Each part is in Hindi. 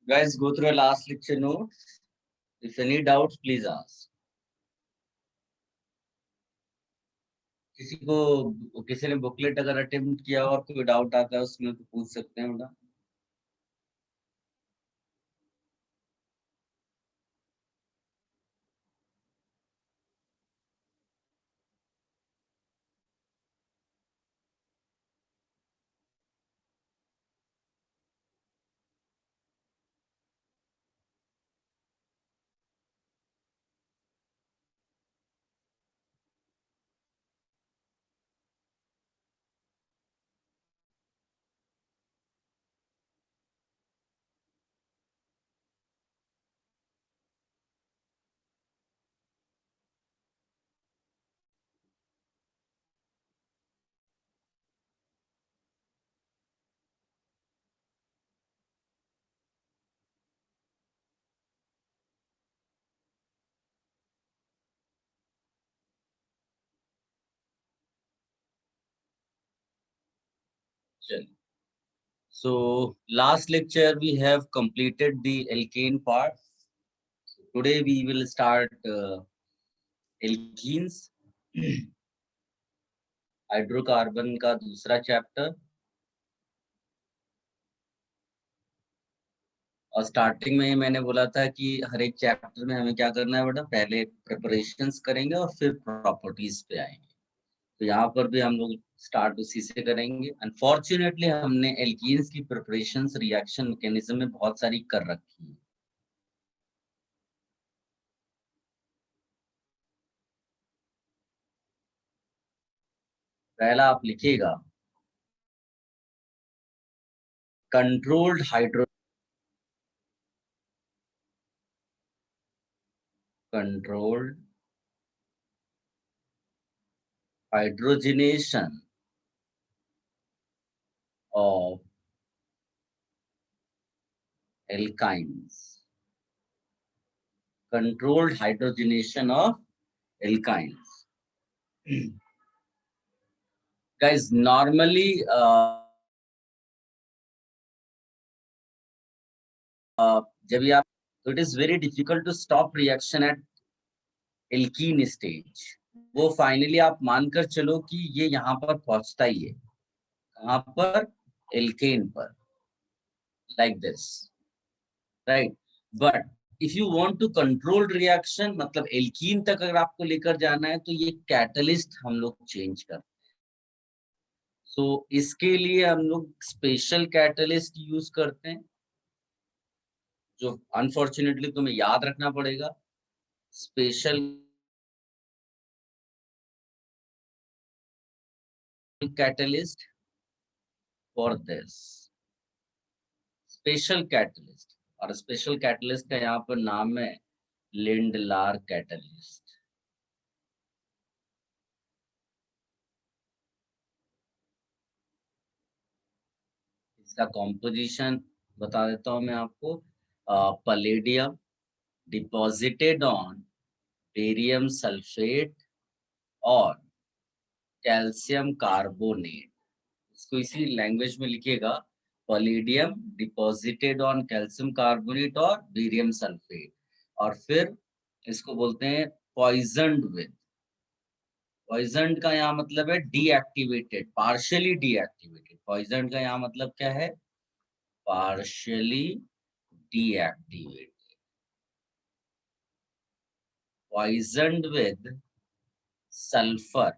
Guys, go through a last lecture notes. If any doubts, please ask. किसी ने बुकलेट अगर अटेम्प्ट किया और कोई डाउट आता है उसमें तो पूछ सकते हैं बेटा। चलिए, so last lecture we have completed the alkane part. Today we will start alkenes, hydrocarbon का दूसरा चैप्टर। और स्टार्टिंग में ही मैंने बोला था कि हर एक चैप्टर में हमें क्या करना है बेटा, पहले प्रिपरेशंस करेंगे और फिर प्रॉपर्टीज पे आएंगे। तो यहाँ पर भी हम लोग स्टार्ट उसी से करेंगे। अनफॉर्चुनेटली हमने एल्कीन्स की प्रिपरेशंस रिएक्शन मैकेनिज्म में बहुत सारी कर रखी है। पहला आप लिखिएगा controlled hydrogenation of alkynes. Controlled hydrogenation of alkynes. Guys, normally जब ये आप, तो it is very difficult to stop reaction at alkene stage. वो फाइनली आप मानकर चलो कि ये यहाँ पर पहुंचता ही है। कहाँ पर? एल्केन पर, like this, right. But if you want to control reaction, मतलब एल्कीन तक अगर आपको लेकर जाना है, तो ये कैटलिस्ट हम लोग चेंज कर। सो इसके लिए हम लोग स्पेशल कैटलिस्ट यूज करते हैं, जो अनफॉर्चुनेटली तुम्हें याद रखना पड़ेगा। Special catalyst for this, special catalyst. और स्पेशल कैटलिस्ट का यहाँ पर नाम है लिंडलार कैटलिस्ट। इसका कॉम्पोजिशन बता देता हूं मैं आपको। Palladium deposited on barium sulphate और कैल्शियम कार्बोनेट। इसको इसी लैंग्वेज में लिखिएगा, Palladium deposited on calcium carbonate और बेरियम सल्फेट। और फिर इसको बोलते हैं पॉइजन्ड विद। पॉइजन्ड का यहाँ मतलब है डीएक्टिवेटेड, पार्शियली डीएक्टिवेटेड। पॉइजन्ड का यहाँ मतलब क्या है? Partially deactivated. Poisoned with sulphur,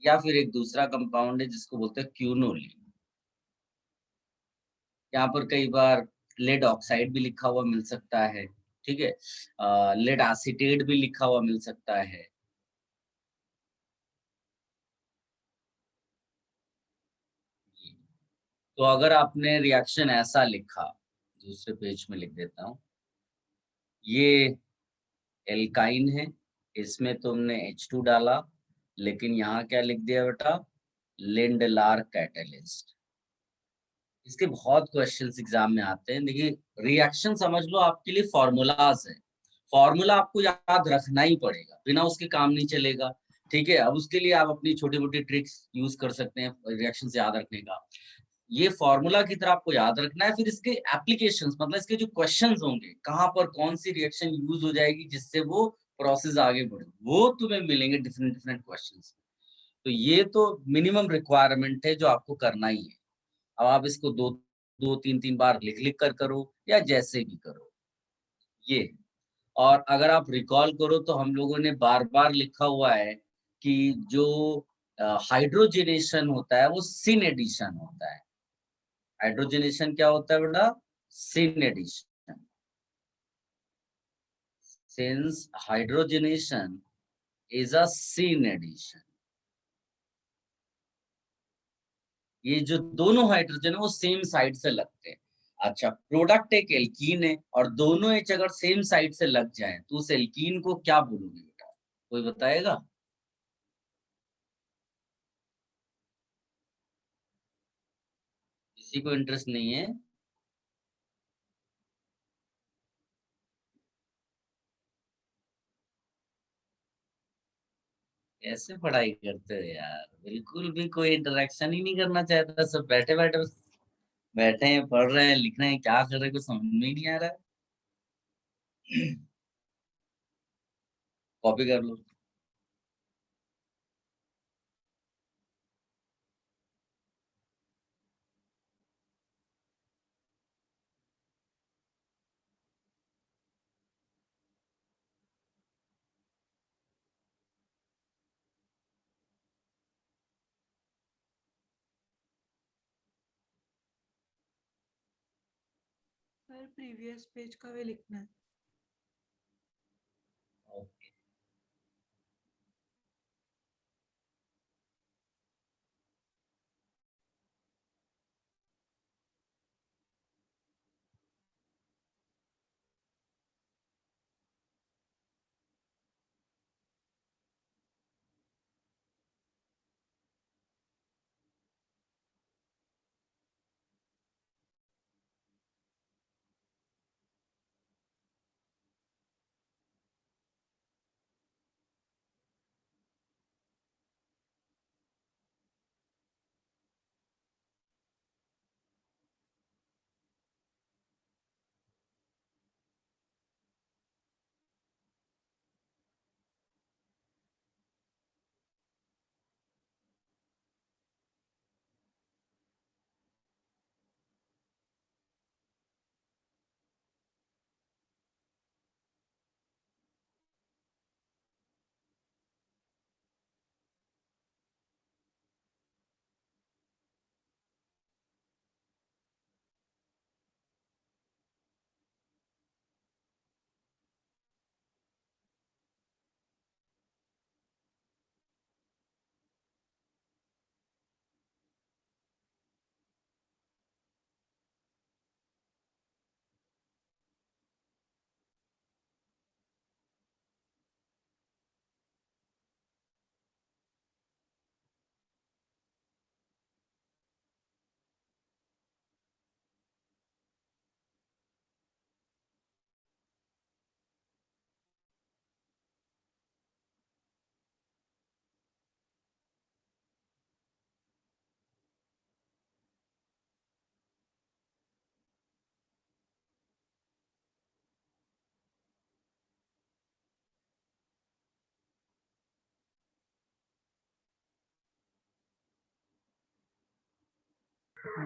या फिर एक दूसरा कंपाउंड है जिसको बोलते हैं क्यूनोलिन। यहाँ पर कई बार लेड ऑक्साइड भी लिखा हुआ मिल सकता है, ठीक है। लेड एसीटेट भी लिखा हुआ मिल सकता है। तो अगर आपने रिएक्शन ऐसा लिखा, दूसरे पेज में लिख देता हूँ, ये एल्काइन है, इसमें तुमने H2 डाला, लेकिन यहाँ क्या लिख दिया बेटा? Lindlar catalyst. इसके बहुत क्वेश्चंस एग्जाम में आते हैं। देखिए, रिएक्शन समझ लो आपके लिए फॉर्मूलाज है। फॉर्मूला आपको याद रखना ही पड़ेगा, बिना उसके काम नहीं चलेगा, ठीक है। अब उसके लिए आप अपनी छोटी मोटी ट्रिक्स यूज कर सकते हैं रिएक्शन से याद रखने का। ये फॉर्मूला की तरह आपको याद रखना है। फिर इसके एप्लीकेशंस, मतलब इसके जो क्वेश्चंस होंगे, कहाँ पर कौन सी रिएक्शन यूज हो जाएगी जिससे वो प्रोसेस आगे बढ़े, वो तुम्हें मिलेंगे डिफरेंट डिफरेंट क्वेश्चंस। तो ये तो मिनिमम रिक्वायरमेंट है जो आपको करना ही है। अब आप इसको दो दो तीन तीन बार लिख लिख कर करो या जैसे भी करो ये। और अगर आप रिकॉल करो तो हम लोगों ने बार बार लिखा हुआ है कि जो हाइड्रोजनेशन होता है वो सिन एडिशन होता है। हाइड्रोजनेशन क्या होता है बेटा? Syn addition. Since hydrogenation is a syn addition. ये जो दोनों हाइड्रोजन है वो सेम साइड से लगते हैं। अच्छा, प्रोडक्ट एक एल्कीन है और दोनों एच अगर सेम साइड से लग जाए तो उस एल्कीन को क्या बोलोगे बेटा? कोई बताएगा? किसी को इंटरेस्ट नहीं है? कैसे पढ़ाई करते हो यार, बिल्कुल भी कोई इंटरेक्शन ही नहीं करना चाहता, सब बैठे बैठे बस बैठे हैं, पढ़ रहे हैं, लिख रहे हैं, क्या कर रहे हैं कुछ समझ में ही नहीं आ रहा है। कॉपी कर लो। सर प्रीवियस पेज का भी लिखना है।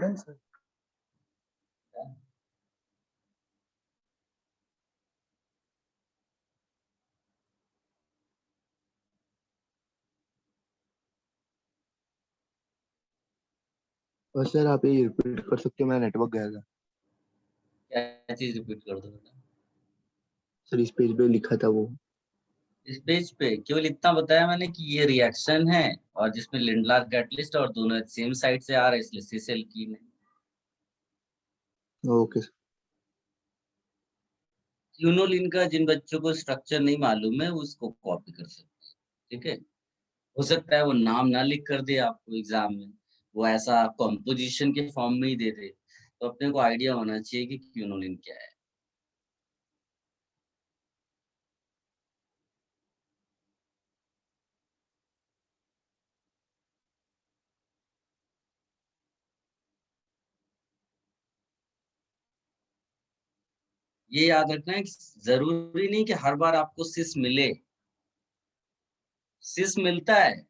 Done sir. और सर आप ये रिपीट कर सकते हो, मेरा नेटवर्क गया था। क्या चीज रिपीट कर दो बेटा? सर इस पेज पे लिखा था वो। इस पेज पे केवल इतना बताया मैंने कि ये रिएक्शन है और जिसमें लिंडलार कैटलिस्ट और दोनों सेम साइड से आ रहे हैं, इसलिए सिस एल्कीन है। Okay sir. क्यूनोलिन का जिन बच्चों को स्ट्रक्चर नहीं मालूम है उसको कॉपी कर सकते हैं, ठीक है। हो सकता है वो नाम ना लिख कर दे आपको एग्जाम में, वो ऐसा कॉम्पोजिशन के फॉर्म में ही दे दे, तो अपने को आइडिया होना चाहिए कि क्यूनोलिन क्या है। ये याद रखना है कि जरूरी नहीं कि हर बार आपको सिस मिले, सिस मिलता है,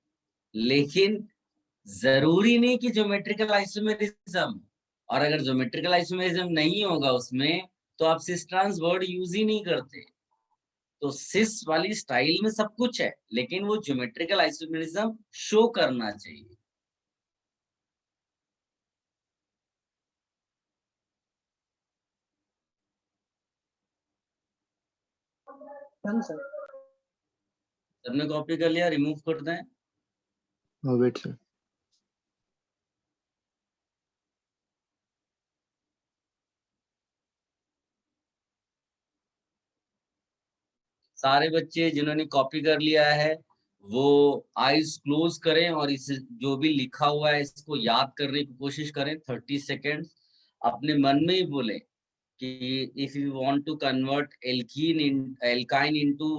लेकिन जरूरी नहीं कि ज्योमेट्रिकल आइसोमेरिज्म, और अगर ज्योमेट्रिकल आइसोमेरिज्म नहीं होगा उसमें तो आप सिस ट्रांस वर्ड यूज ही नहीं करते। तो सिस वाली स्टाइल में सब कुछ है, लेकिन वो ज्योमेट्रिकल आइसोमेरिज्म शो करना चाहिए। Done sir. सबने कॉपी कर लिया, रिमूव कर दें। हाँ वेट सर। सारे बच्चे जिन्होंने कॉपी कर लिया है वो आईज क्लोज करें और इस जो भी लिखा हुआ है इसको याद करने की कोशिश करें। 30 सेकेंड अपने मन में ही बोले कि if you want to convert alkyne into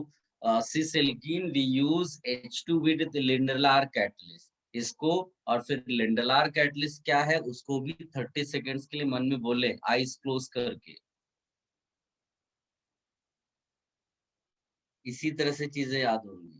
cis alkene we use H2 with Lindlar catalyst. इसको और फिर लिंडलार कैटलिस्ट क्या है उसको भी 30 सेकेंड्स के लिए मन में बोले आईज क्लोज करके। इसी तरह से चीजें याद होंगी।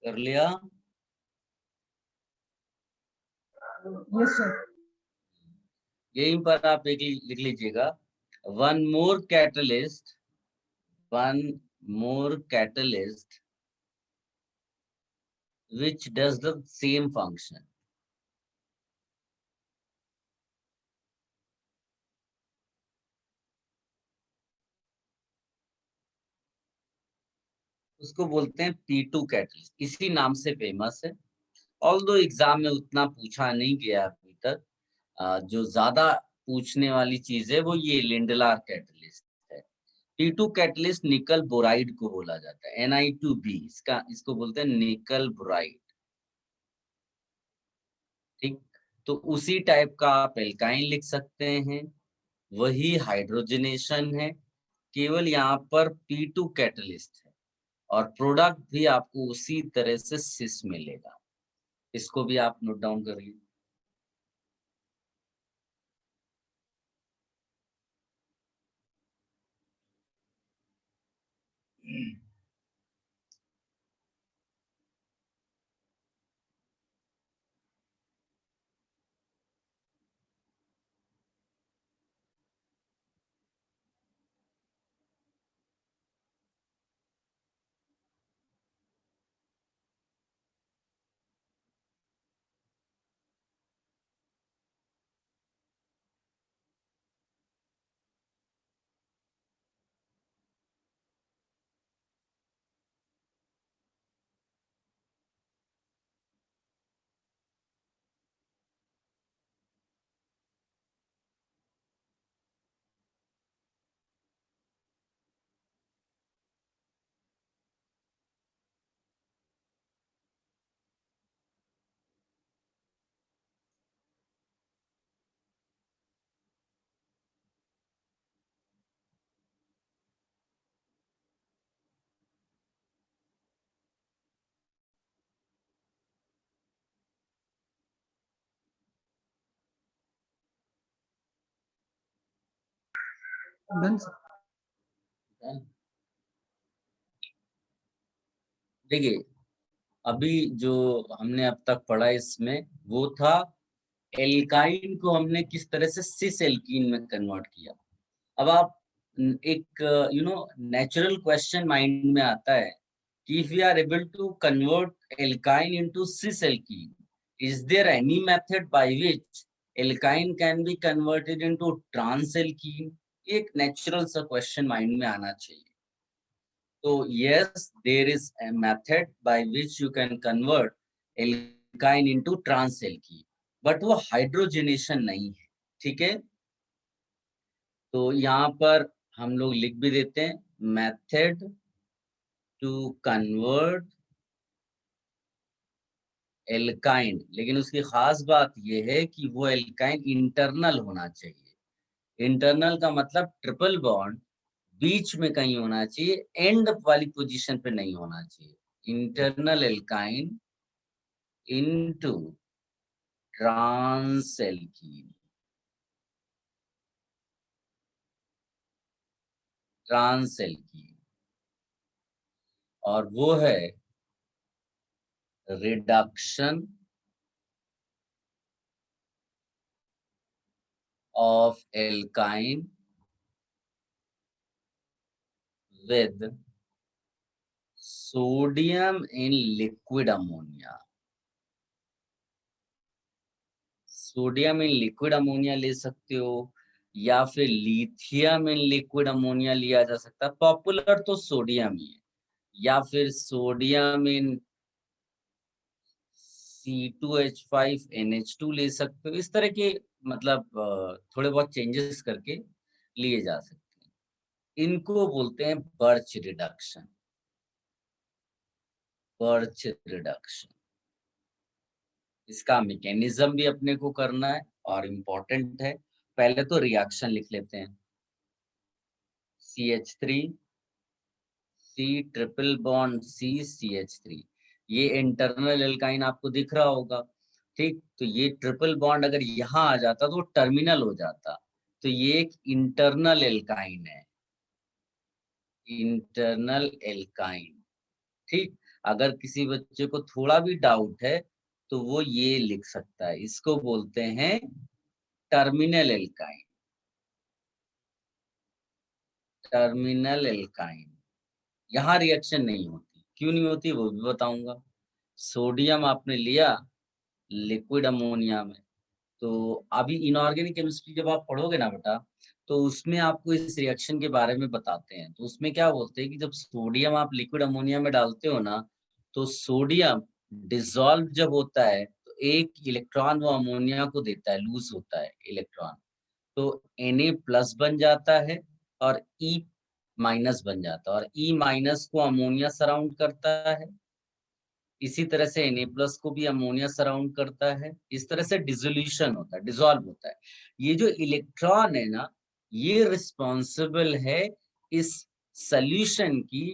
कर लिया। Yes sir. यहीं पर आप एक लिख लीजिएगा, one more catalyst, one more catalyst which does the same function। उसको बोलते हैं P2 कैटलिस्ट, इसी नाम से फेमस है। ऑल्दो एग्जाम में उतना पूछा नहीं गया अभी तक। जो ज्यादा पूछने वाली चीज है वो ये लिंडलार कैटलिस्ट है। P2 कैटलिस्ट निकल बोराइड को बोला जाता है, Ni2B, इसको बोलते हैं निकल बोराइड। ठीक, तो उसी टाइप का आप एल्काइन लिख सकते हैं, वही हाइड्रोजनेशन है, केवल यहाँ पर P2 कैटलिस्ट है और प्रोडक्ट भी आपको उसी तरह से सिस मिलेगा। इसको भी आप नोट डाउन कर लीजिए। Done sir. देखिए अभी जो हमने अब तक पढ़ा इसमें वो था एल्काइन को हमने किस तरह से सिस एल्कीन में कन्वर्ट किया। अब आप एक नेचुरल क्वेश्चन माइंड में आता है कि if we are able to convert alkyne into cis alkene, is there any method by which alkyne can be converted into trans alkene? एक नेचुरल सा क्वेश्चन माइंड में आना चाहिए। तो yes, there is a method by which you can convert alkyne into trans alkene, but वो हाइड्रोजनेशन नहीं है, ठीक है। तो यहाँ पर हम लोग लिख भी देते हैं मेथड टू कन्वर्ट एल्काइन, लेकिन उसकी खास बात यह है कि वो एल्काइन इंटरनल होना चाहिए। इंटरनल का मतलब ट्रिपल बॉन्ड बीच में कहीं होना चाहिए, एंड वाली पोजीशन पे नहीं होना चाहिए। Internal alkyne into trans alkene, trans alkene, और वो है reduction of alkyne with sodium in liquid ammonia। Sodium in liquid ammonia ले सकते हो या फिर लिथियम इन लिक्विड अमोनिया लिया जा सकता है। पॉपुलर तो सोडियम ही है, या फिर सोडियम इन C2H5NH2 ले सकते हो। इस तरह के मतलब थोड़े बहुत चेंजेस करके लिए जा सकते हैं। इनको बोलते हैं बर्च रिडक्शन, बर्च रिडक्शन। इसका मैकेनिज्म भी अपने को करना है और इम्पोर्टेंट है। पहले तो रिएक्शन लिख लेते हैं, CH3 C triple bond C CH3। ये इंटरनल एल्काइन आपको दिख रहा होगा, ठीक। तो ये ट्रिपल बॉन्ड अगर यहाँ आ जाता तो टर्मिनल हो जाता, तो ये एक इंटरनल एल्काइन है, इंटरनल एल्काइन, ठीक। अगर किसी बच्चे को थोड़ा भी डाउट है तो वो ये लिख सकता है, इसको बोलते हैं टर्मिनल एल्काइन, टर्मिनल एल्काइन। यहाँ रिएक्शन नहीं होती, क्यों नहीं होती वो भी बताऊंगा। सोडियम आपने लिया लिक्विड अमोनिया में, तो अभी इनऑर्गेनिक केमिस्ट्री जब आप पढ़ोगे ना बेटा, तो उसमें आपको इस रिएक्शन के बारे में बताते हैं। तो उसमें क्या बोलते हैं कि जब सोडियम आप लिक्विड अमोनिया में डालते हो ना, तो सोडियम डिसॉल्व जब होता है तो एक इलेक्ट्रॉन वो अमोनिया को देता है, लूज होता है इलेक्ट्रॉन, तो Na+ बन जाता है और E- बन जाता है, और E- को अमोनिया सराउंड करता है। इसी तरह से Na+ को भी अमोनिया सराउंड करता है। इस तरह से डिसोल्यूशन होता है, डिसॉल्व होता है। ये जो इलेक्ट्रॉन है ना, ये रिस्पॉन्सिबल है इस सॉल्यूशन की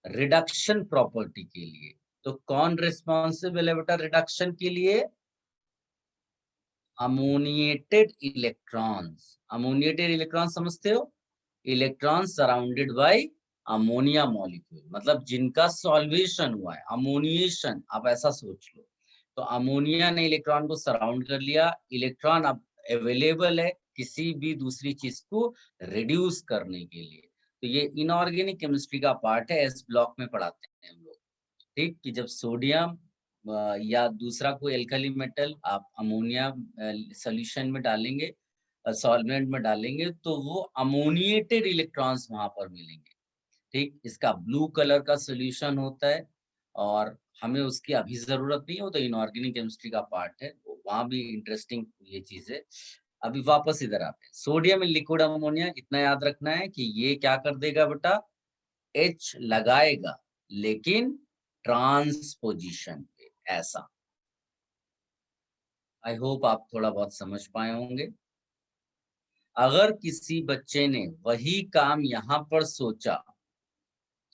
रिडक्शन प्रॉपर्टी के लिए। तो कौन रिस्पॉन्सिबल है बेटा रिडक्शन के लिए? Ammoniated electrons. अमोनिएटेड इलेक्ट्रॉन समझते हो? Electron surrounded by ammonia molecule, मतलब जिनका सॉल्वेशन हुआ है, अमोनिएशन, आप ऐसा सोच लो। तो अमोनिया ने इलेक्ट्रॉन को सराउंड कर लिया, इलेक्ट्रॉन अब अवेलेबल है किसी भी दूसरी चीज को रिड्यूस करने के लिए। तो ये इनऑर्गेनिक केमिस्ट्री का पार्ट है, एस ब्लॉक में पढ़ाते हैं हम लोग, ठीक। कि जब सोडियम या दूसरा कोई एल्कली मेटल आप अमोनिया सॉल्यूशन में डालेंगे, सॉल्वेंट में डालेंगे, तो वो अमोनिएटेड इलेक्ट्रॉन्स वहां पर मिलेंगे, ठीक। इसका ब्लू कलर का सॉल्यूशन होता है और हमें उसकी अभी जरूरत नहीं है, वो तो इनऑर्गेनिक केमिस्ट्री का पार्ट है, वहां भी इंटरेस्टिंग ये चीज है। अभी वापस इधर आते हैं, सोडियम इन लिक्विड अमोनिया। इतना याद रखना है कि ये क्या कर देगा बेटा, H लगाएगा लेकिन ट्रांसपोजिशन पे, ऐसा। आई होप आप थोड़ा बहुत समझ पाए होंगे। अगर किसी बच्चे ने वही काम यहाँ पर सोचा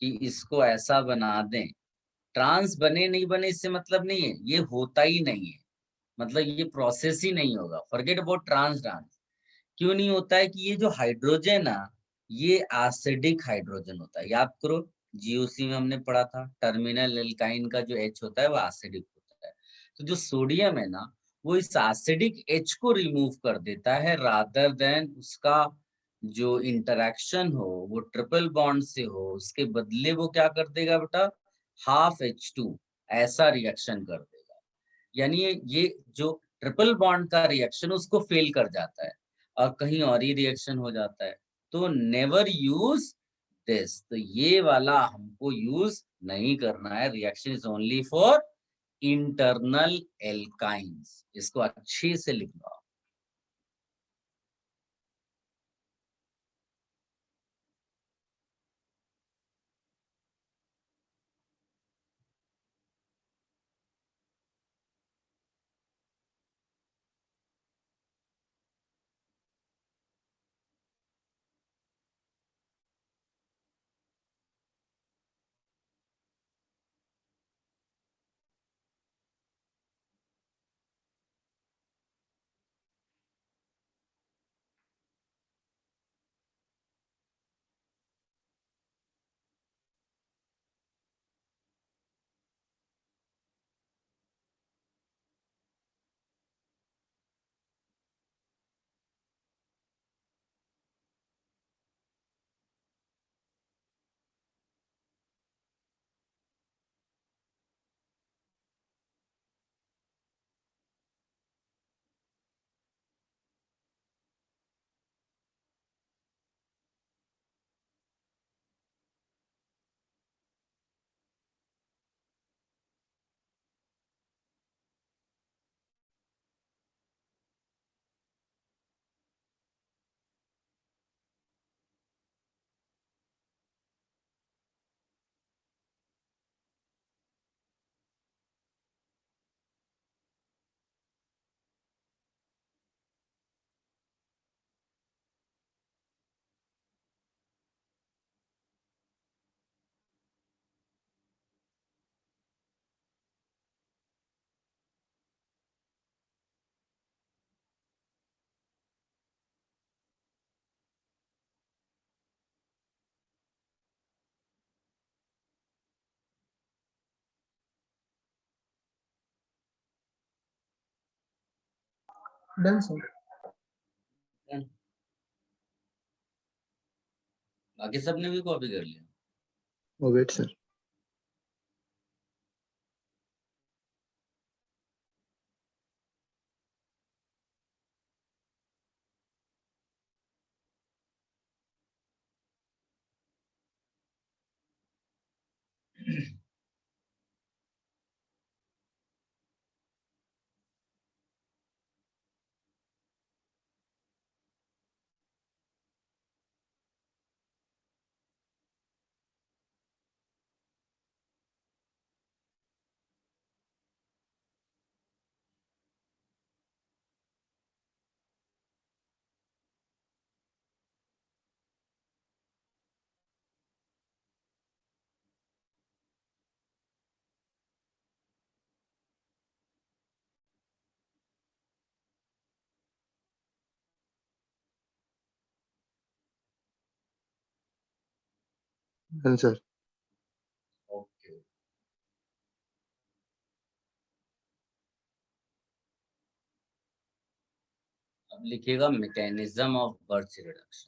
कि इसको ऐसा बना दें, ट्रांस बने नहीं बने इससे मतलब नहीं है, ये होता ही नहीं है, मतलब ये प्रोसेस ही नहीं होगा। Forget about trans. ट्रांस क्यों नहीं होता है कि ये जो हाइड्रोजन है ये एसिडिक हाइड्रोजन होता है। याद करो जीओसी में हमने पढ़ा था, टर्मिनल एल्काइन का जो H होता है वो एसिडिक होता है। तो जो सोडियम है ना, वो इस एसिडिक H को रिमूव कर देता है, रादर देन उसका जो इंटरेक्शन हो वो ट्रिपल बॉन्ड से हो, उसके बदले वो क्या कर देगा बेटा, हाफ H2 ऐसा रिएक्शन कर देगा। यानी ये जो ट्रिपल बॉन्ड का रिएक्शन उसको फेल कर जाता है और कहीं और ही रिएक्शन हो जाता है। तो नेवर यूज दिस, तो ये वाला हमको यूज नहीं करना है। Reaction is only for internal alkynes, इसको अच्छे से लिख लो। Done sir. बाकी सबने भी कॉपी कर लिया? Wait sir. Done sir. Okay, अब लिखिएगा mechanism of Birch reduction.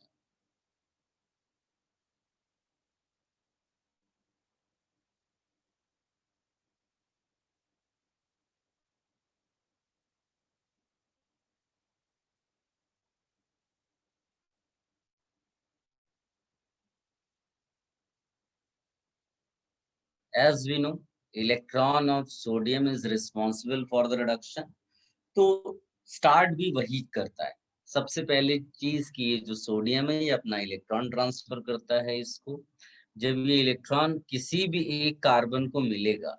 As we know, electron of sodium is responsible for the reduction. तो स्टार्ट भी वही करता है। सबसे पहले चीज की ये जो सोडियम है ये अपना इलेक्ट्रॉन ट्रांसफर करता है इसको। जब ये इलेक्ट्रॉन किसी भी एक कार्बन को मिलेगा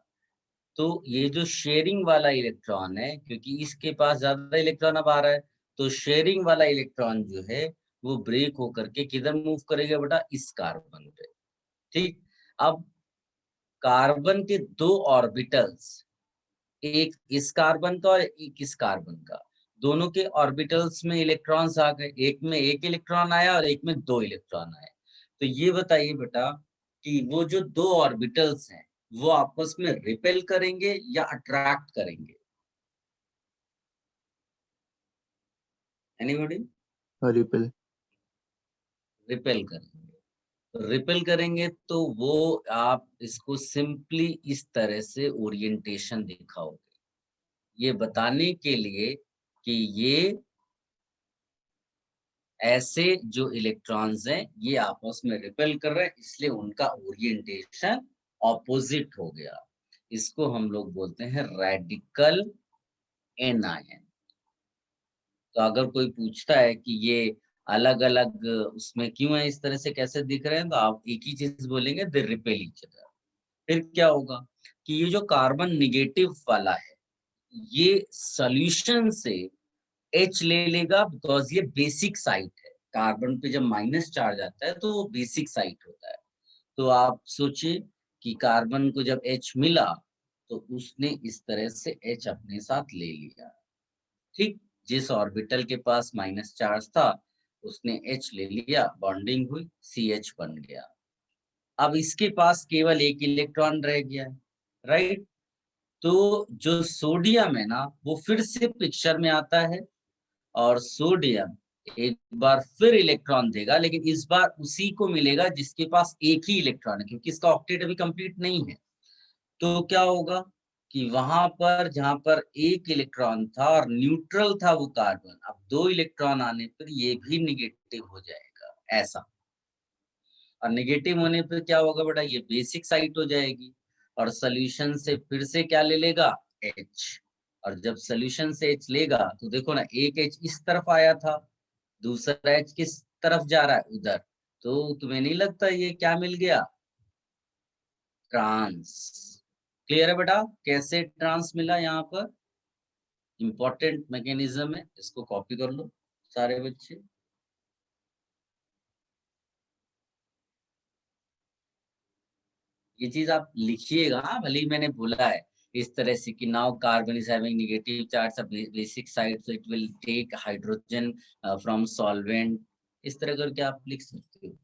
तो ये जो शेयरिंग वाला इलेक्ट्रॉन है, क्योंकि इसके पास ज्यादा इलेक्ट्रॉन अब आ रहा है, तो शेयरिंग वाला इलेक्ट्रॉन जो है वो ब्रेक होकर के किधर मूव करेगा बेटा, इस कार्बन पे। ठीक, अब कार्बन के दो ऑर्बिटल्स, एक इस कार्बन का और एक इस कार्बन का, दोनों के ऑर्बिटल्स में इलेक्ट्रॉन्स आ गए, एक में एक इलेक्ट्रॉन आया और एक में दो इलेक्ट्रॉन आए। तो ये बताइए बेटा कि वो जो दो ऑर्बिटल्स हैं वो आपस में रिपेल करेंगे या अट्रैक्ट करेंगे? एनीबॉडी? रिपेल। रिपेल करेंगे। रिपेल करेंगे तो वो आप इसको सिंपली इस तरह से ओरिएंटेशन दिखाओगे, ये बताने के लिए कि ये ऐसे जो इलेक्ट्रॉन्स हैं ये आपस में रिपेल कर रहे हैं, इसलिए उनका ओरिएंटेशन ऑपोजिट हो गया। इसको हम लोग बोलते हैं रेडिकल एनायन। तो अगर कोई पूछता है कि ये अलग अलग उसमें क्यों है, इस तरह से कैसे दिख रहे हैं, तो आप एक ही चीज बोलेंगे, दे रिपेल ईच अदर। फिर क्या होगा कि ये जो कार्बन निगेटिव वाला है ये सॉल्यूशन से H ले लेगा, बिकॉज ये बेसिक साइट है। कार्बन पे जब माइनस चार्ज आता है तो वो बेसिक साइट होता है। तो आप सोचिए कि कार्बन को जब H मिला तो उसने इस तरह से H अपने साथ ले लिया। ठीक, जिस ऑर्बिटल के पास माइनस चार्ज था उसने H ले लिया, बॉन्डिंग हुई, CH बन गया। अब इसके पास केवल एक इलेक्ट्रॉन रह गया है, राइट? तो जो सोडियम है ना वो फिर से पिक्चर में आता है, और सोडियम एक बार फिर इलेक्ट्रॉन देगा, लेकिन इस बार उसी को मिलेगा जिसके पास एक ही इलेक्ट्रॉन है, क्योंकि इसका ऑक्टेट अभी कंप्लीट नहीं है। तो क्या होगा कि वहां पर जहां पर एक इलेक्ट्रॉन था और न्यूट्रल था वो कार्बन, अब दो इलेक्ट्रॉन आने पर ये भी निगेटिव हो जाएगा ऐसा। और नेगेटिव होने पर क्या होगा बेटा, ये बेसिक साइट हो जाएगी और सोल्यूशन से फिर से क्या ले लेगा, H। और जब सोल्यूशन से H लेगा तो देखो ना, एक H इस तरफ आया था, दूसरा H किस तरफ जा रहा है, उधर। तो तुम्हें नहीं लगता ये क्या मिल गया, ट्रांस? क्लियर है बेटा कैसे ट्रांस मिला? यहाँ पर इंपॉर्टेंट मैकेनिज्म है, इसको कॉपी कर लो सारे बच्चे। ये चीज आप लिखिएगा, भले ही मैंने बोला है इस तरह से कि now carbon is having negative charge of basic side, so it will take hydrogen from solvent, इस तरह करके आप लिख सकते हो।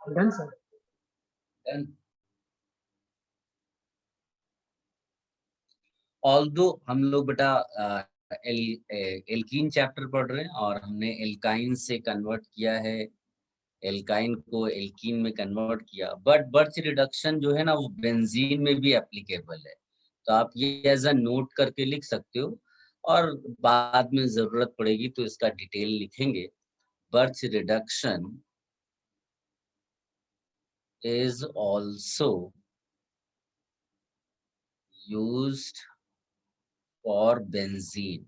Done sir. ऑल्दो हम लोग बेटा एल्कीन चैप्टर पढ़ रहे हैं और हमने एल्काइन से कन्वर्ट किया है, एल्काइन को एल्कीन में कन्वर्ट किया, बट बर्च रिडक्शन जो है ना वो बेंजीन में भी एप्लीकेबल है। तो आप ये एज अ नोट करके लिख सकते हो और बाद में जरूरत पड़ेगी तो इसका डिटेल लिखेंगे। Birch reduction is also used for benzene.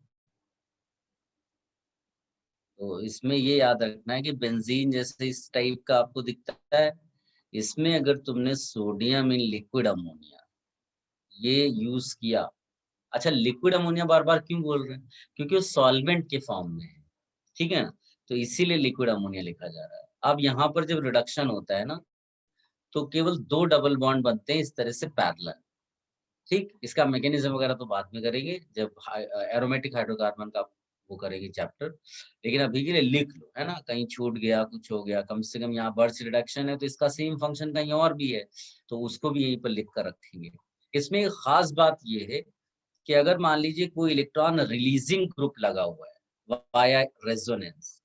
तो इसमें ये याद रखना है कि बेंजीन जैसे इस टाइप का आपको दिखता है, इसमें अगर तुमने सोडियम इन लिक्विड अमोनिया ये यूज किया, अच्छा लिक्विड अमोनिया बार बार क्यों बोल रहे हैं, क्योंकि वो सॉल्वेंट के फॉर्म में है, ठीक है ना, तो इसीलिए लिक्विड अमोनिया लिखा जा रहा है। अब यहाँ पर जब रिडक्शन होता है ना तो केवल 2 डबल बॉन्ड बनते हैं इस तरह से पैरेलल। ठीक, इसका मैकेनिज्म वगैरह तो बाद में करेंगे जब एरोमेटिक हाइड्रोकार्बन का वो करेंगे चैप्टर, लेकिन अभी के लिए लिख लो, है ना, कहीं छूट गया कुछ हो गया, कम से कम यहाँ बर्च रिडक्शन है तो इसका सेम फंक्शन कहीं और भी है तो उसको भी यहीं पर लिख कर रखेंगे। इसमें एक खास बात ये है कि अगर मान लीजिए कोई इलेक्ट्रॉन रिलीजिंग ग्रुप लगा हुआ है वाया रेजोनेंस,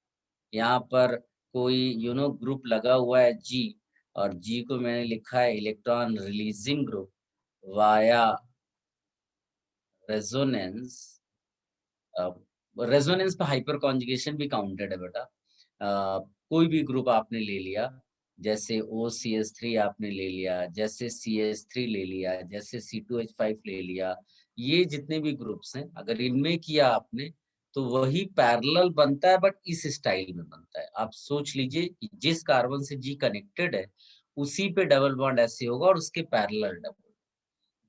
यहाँ पर कोई ग्रुप लगा हुआ है जी, और जी को मैंने लिखा है electron releasing group via resonance. Resonance पे हाइपर कॉन्जुगेशन भी काउंटेड है बेटा। कोई भी ग्रुप आपने ले लिया, जैसे OCH3 आपने ले लिया, जैसे CH3 ले लिया, जैसे C2H5 ले लिया, ये जितने भी ग्रुप्स हैं अगर इनमें किया आपने तो वही पैरेलल बनता है, बट इस स्टाइल में बनता है। आप सोच लीजिए कि जिस कार्बन से जी कनेक्टेड है उसी पे डबल बॉन्ड ऐसे होगा और उसके पैरेलल डबल।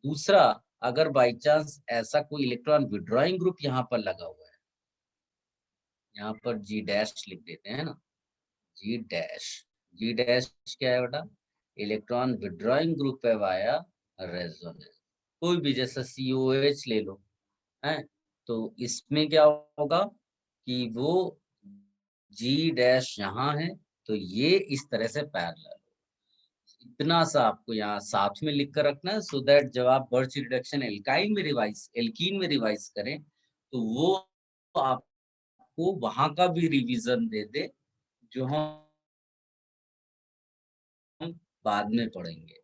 दूसरा, अगर बाई चांस ऐसा कोई इलेक्ट्रॉन विड्रॉइंग ग्रुप यहाँ पर लगा हुआ है, यहाँ पर जी डैश लिख देते हैं ना, जी डैश, जी डैश क्या है बेटा, इलेक्ट्रॉन विड्रॉइंग ग्रुप है वाया रेजोनेंस। कोई भी जैसा COH ले लो, है, तो इसमें क्या होगा कि वो जी डैश यहाँ है तो ये इस तरह से पैरेलल। इतना सा आपको यहाँ साथ में लिख कर रखना है सो दैट जब आप बर्च रिडक्शन एल्कीन में रिवाइज करें तो वो आपको वहां का भी रिवीजन दे दे जो हम बाद में पढ़ेंगे।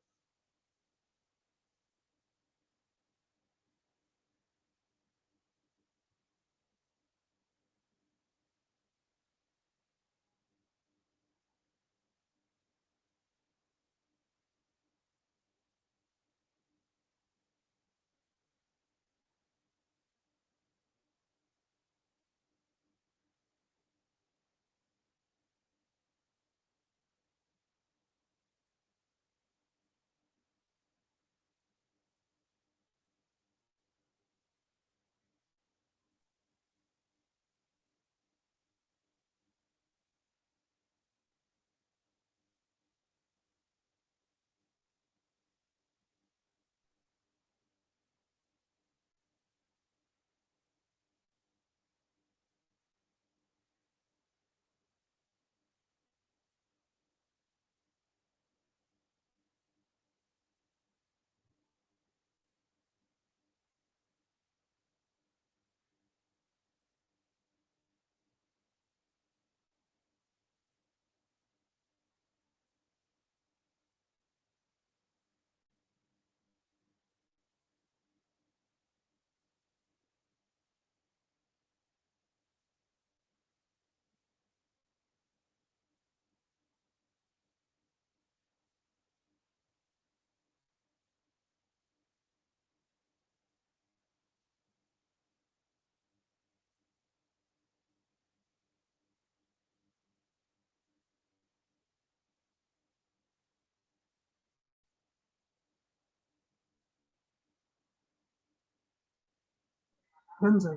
Done sir.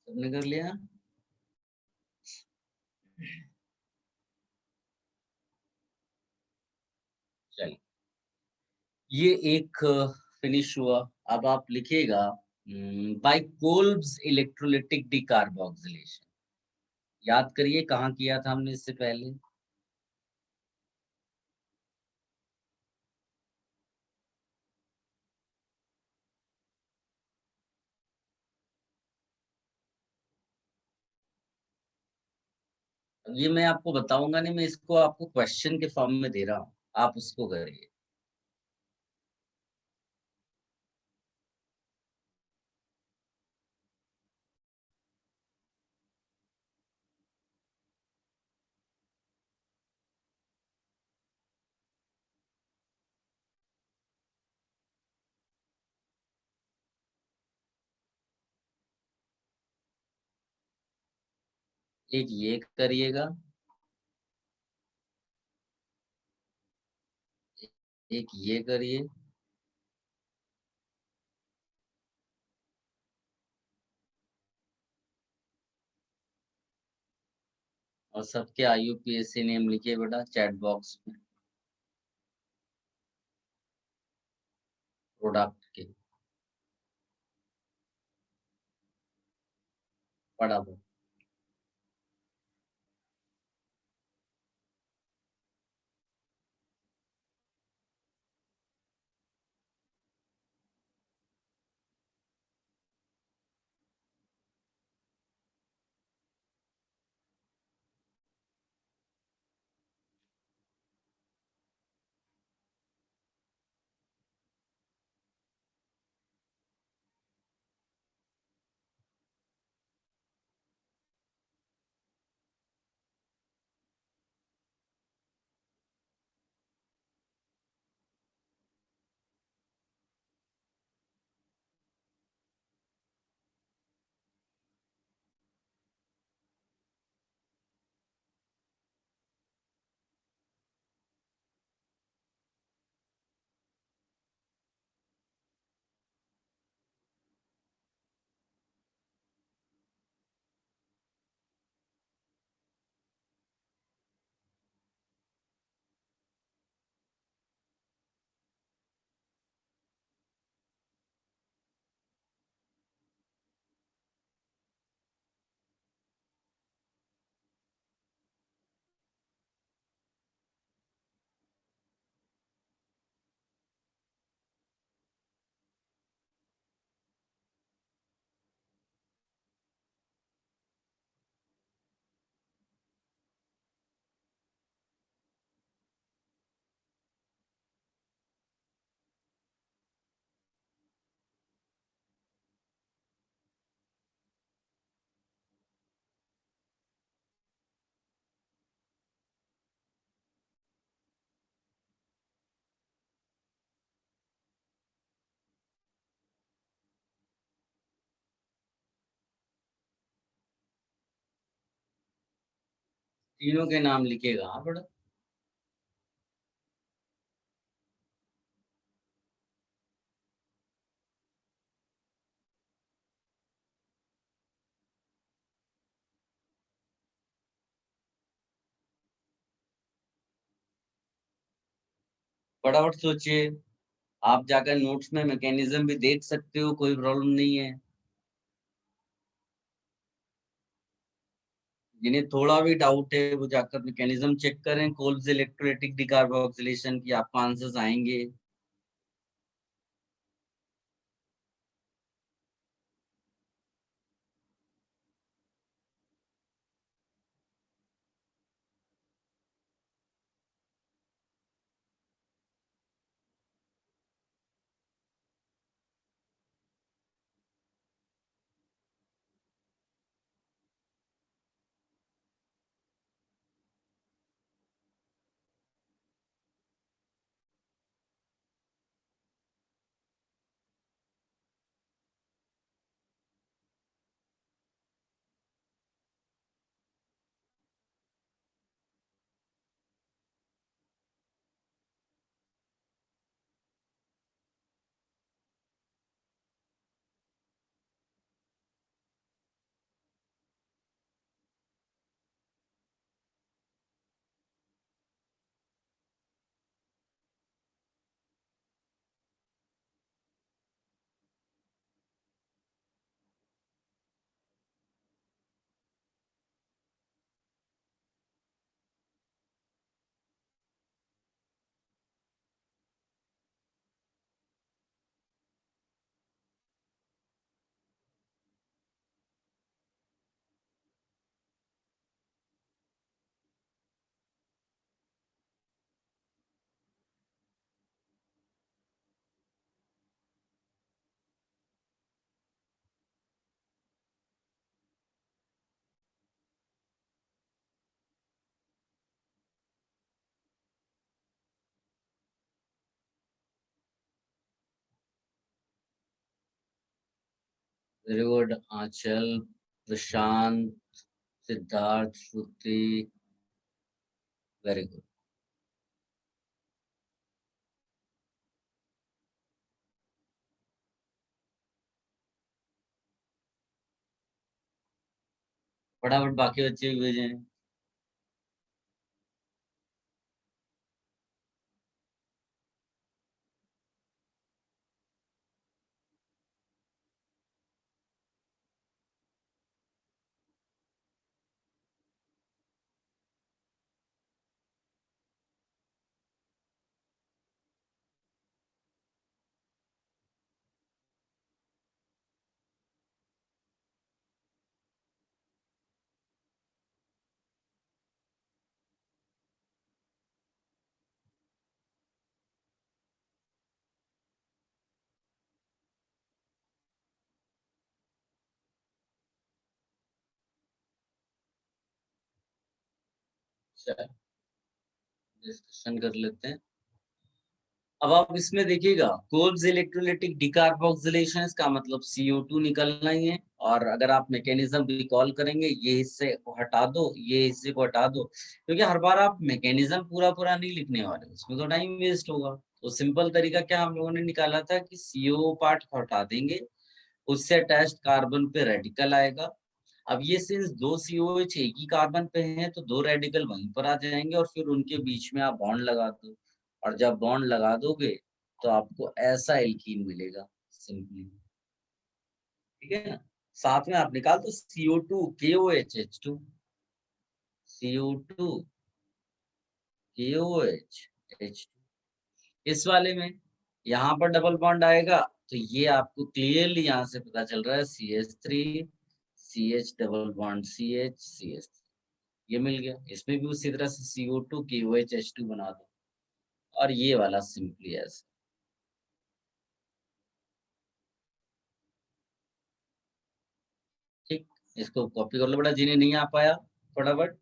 सबने कर लिया? चलिए, ये एक फिनिश हुआ। अब आप लिखिएगा बाय कोल्ब्स इलेक्ट्रोलिटिक डिकार्बोक्सिलेशन। याद करिए कहाँ किया था हमने इससे पहले, ये मैं आपको बताऊंगा नहीं, मैं इसको आपको क्वेश्चन के फॉर्म में दे रहा हूँ, आप उसको करिए। एक ये करिएगा, एक ये करिए, और सबके IUPAC नेम लिखिए बेटा चैट बॉक्स में, प्रोडक्ट के फटाफट। तीनों के नाम लिखेगा, हाँ बेटा। फटाफट सोचिए, आप जाकर नोट्स में मैकेनिज्म भी देख सकते हो, कोई प्रॉब्लम नहीं है। जिन्हें थोड़ा भी डाउट है वो जाकर मैकेनिज्म चेक करें, कोल्स इलेक्ट्रोलाइटिक डिकार्बोक्सिलेशन की, आपको आंसर्स आएंगे। वेरी गुड आंचल, प्रशांत, सिद्धार्थ, श्रुति, वेरी गुड। फटाफट बाकी बच्चे भी भेजें। डिस्कशन कर लेते हैं। अब आप इसमें देखिएगा, कोल्स इलेक्ट्रोलाइटिक डिकार्बोक्सिलेशन, इसका मतलब CO2 निकलना ही है। और अगर आप मैकेनिज्म रिकॉल करेंगे, ये हिस्से को हटा दो, ये हिस्से को हटा दो, क्योंकि हर बार आप मैकेनिज्म पूरा पूरा नहीं लिखने वाले, उसमें तो टाइम वेस्ट होगा। तो सिंपल तरीका क्या हम लोगों ने निकाला था कि CO पार्ट को हटा देंगे, उससे अटैच्ड कार्बन पे रेडिकल आएगा। अब ये सिंस दो COH एक ही कार्बन पे हैं, तो दो रेडिकल वहीं पर आ जाएंगे और फिर उनके बीच में आप बॉन्ड लगा दो। और जब बॉन्ड लगा दोगे तो आपको ऐसा एल्कीन मिलेगा सिंपली। ठीक है ना? साथ में आप निकाल दो CO2 KOH H2, CO2 KOH H2। इस वाले में यहाँ पर डबल बॉन्ड आएगा, तो ये आपको क्लियरली यहाँ से पता चल रहा है CH3 CH double bond CH ये मिल गया। इसमें भी उसी तरह से CO2 KOH H2 बना दो, और ये वाला सिंपली ऐसे। ठीक, इसको कॉपी कर लो बेटा, जिन्हें नहीं आ पाया फटाफट।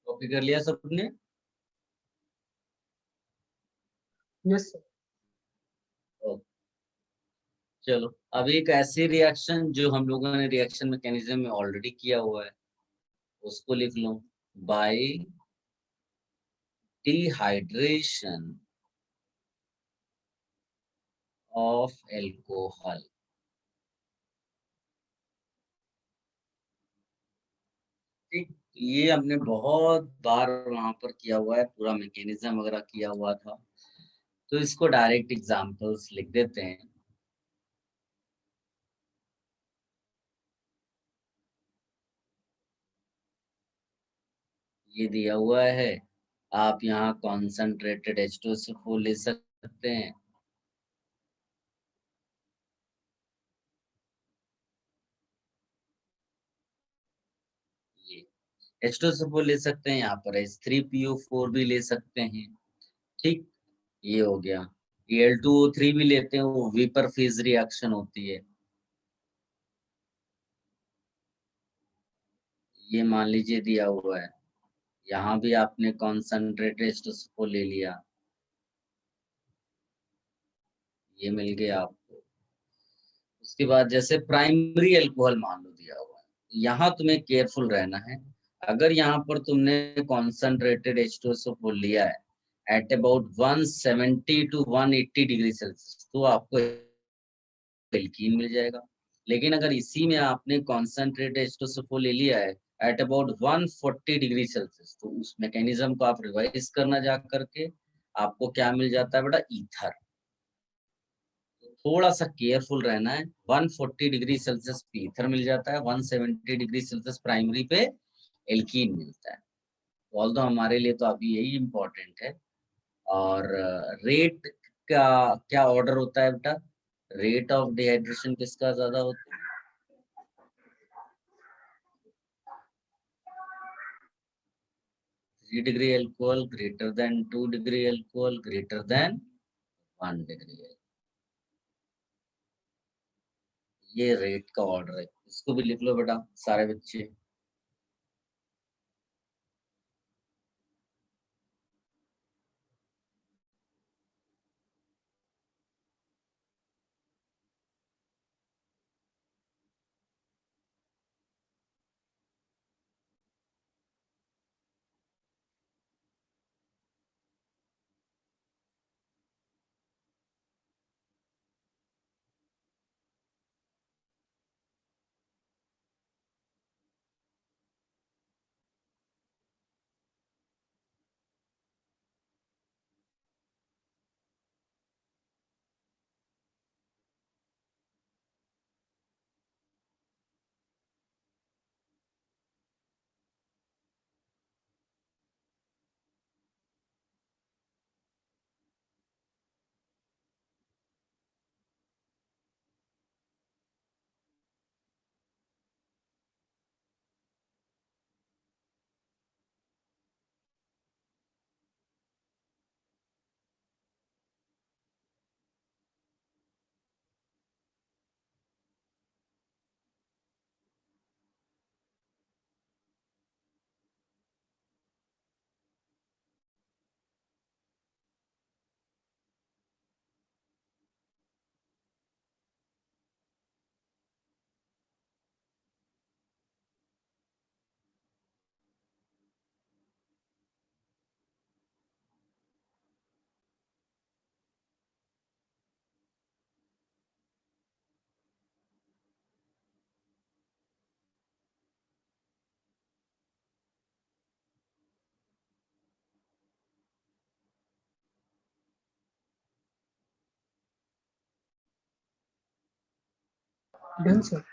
कॉपी कर लिया सबने? Yes, sir. ओके, चलो अब एक ऐसी रिएक्शन जो हम लोगों ने रिएक्शन मैकेनिज्म में ऑलरेडी किया हुआ है उसको लिख लो। By dehydration of alcohol. ठीक, ये हमने बहुत बार वहां पर किया हुआ है, पूरा मैकेनिज्म वगैरह किया हुआ था, तो इसको डायरेक्ट एग्जांपल्स लिख देते हैं। ये दिया हुआ है, आप यहाँ कॉन्सेंट्रेटेड H2SO4 ले सकते हैं। ये H2SO4 ले सकते हैं, यहाँ पर H3PO4 भी ले सकते हैं। ठीक, ये हो गया। Al2O3 भी लेते हैं, वो वेपर फेज रिएक्शन होती है। ये मान लीजिए दिया हुआ है, यहाँ भी आपने कॉन्सेंट्रेटेड H2SO4 ले लिया, ये मिल गया आपको। उसके बाद जैसे प्राइमरी अल्कोहल मान लो दिया हुआ है, यहाँ तुम्हें केयरफुल रहना है। अगर यहाँ पर तुमने कॉन्सेंट्रेटेड H2SO4 लिया है at about 170 to 180 degree Celsius, तो आपको एल्कीन मिल जाएगा। लेकिन अगर इसी में आपने कॉन्सेंट्रेटेड H2SO4 ले लिया है एट अबाउट 140 डिग्री सेल्सियस, तो उस मैकेनिज्म को आप रिवाइज करना जा करके आपको क्या मिल जाता है बेटा, ईथर। थोड़ा सा केयरफुल रहना है। 140 डिग्री सेल्सियस पे ईथर मिल जाता है, 170 डिग्री सेल्सियस प्राइमरी पे एल्कीन मिलता है। ऑल दो हमारे लिए तो अभी यही इम्पोर्टेंट है। और रेट का क्या ऑर्डर होता है बेटा, रेट ऑफ डिहाइड्रेशन किसका ज्यादा होता है? 3 degree alcohol greater than 2 degree alcohol greater than 1 degree. ये रेट का ऑर्डर है, इसको भी लिख लो बेटा सारे बच्चे। Done, sir.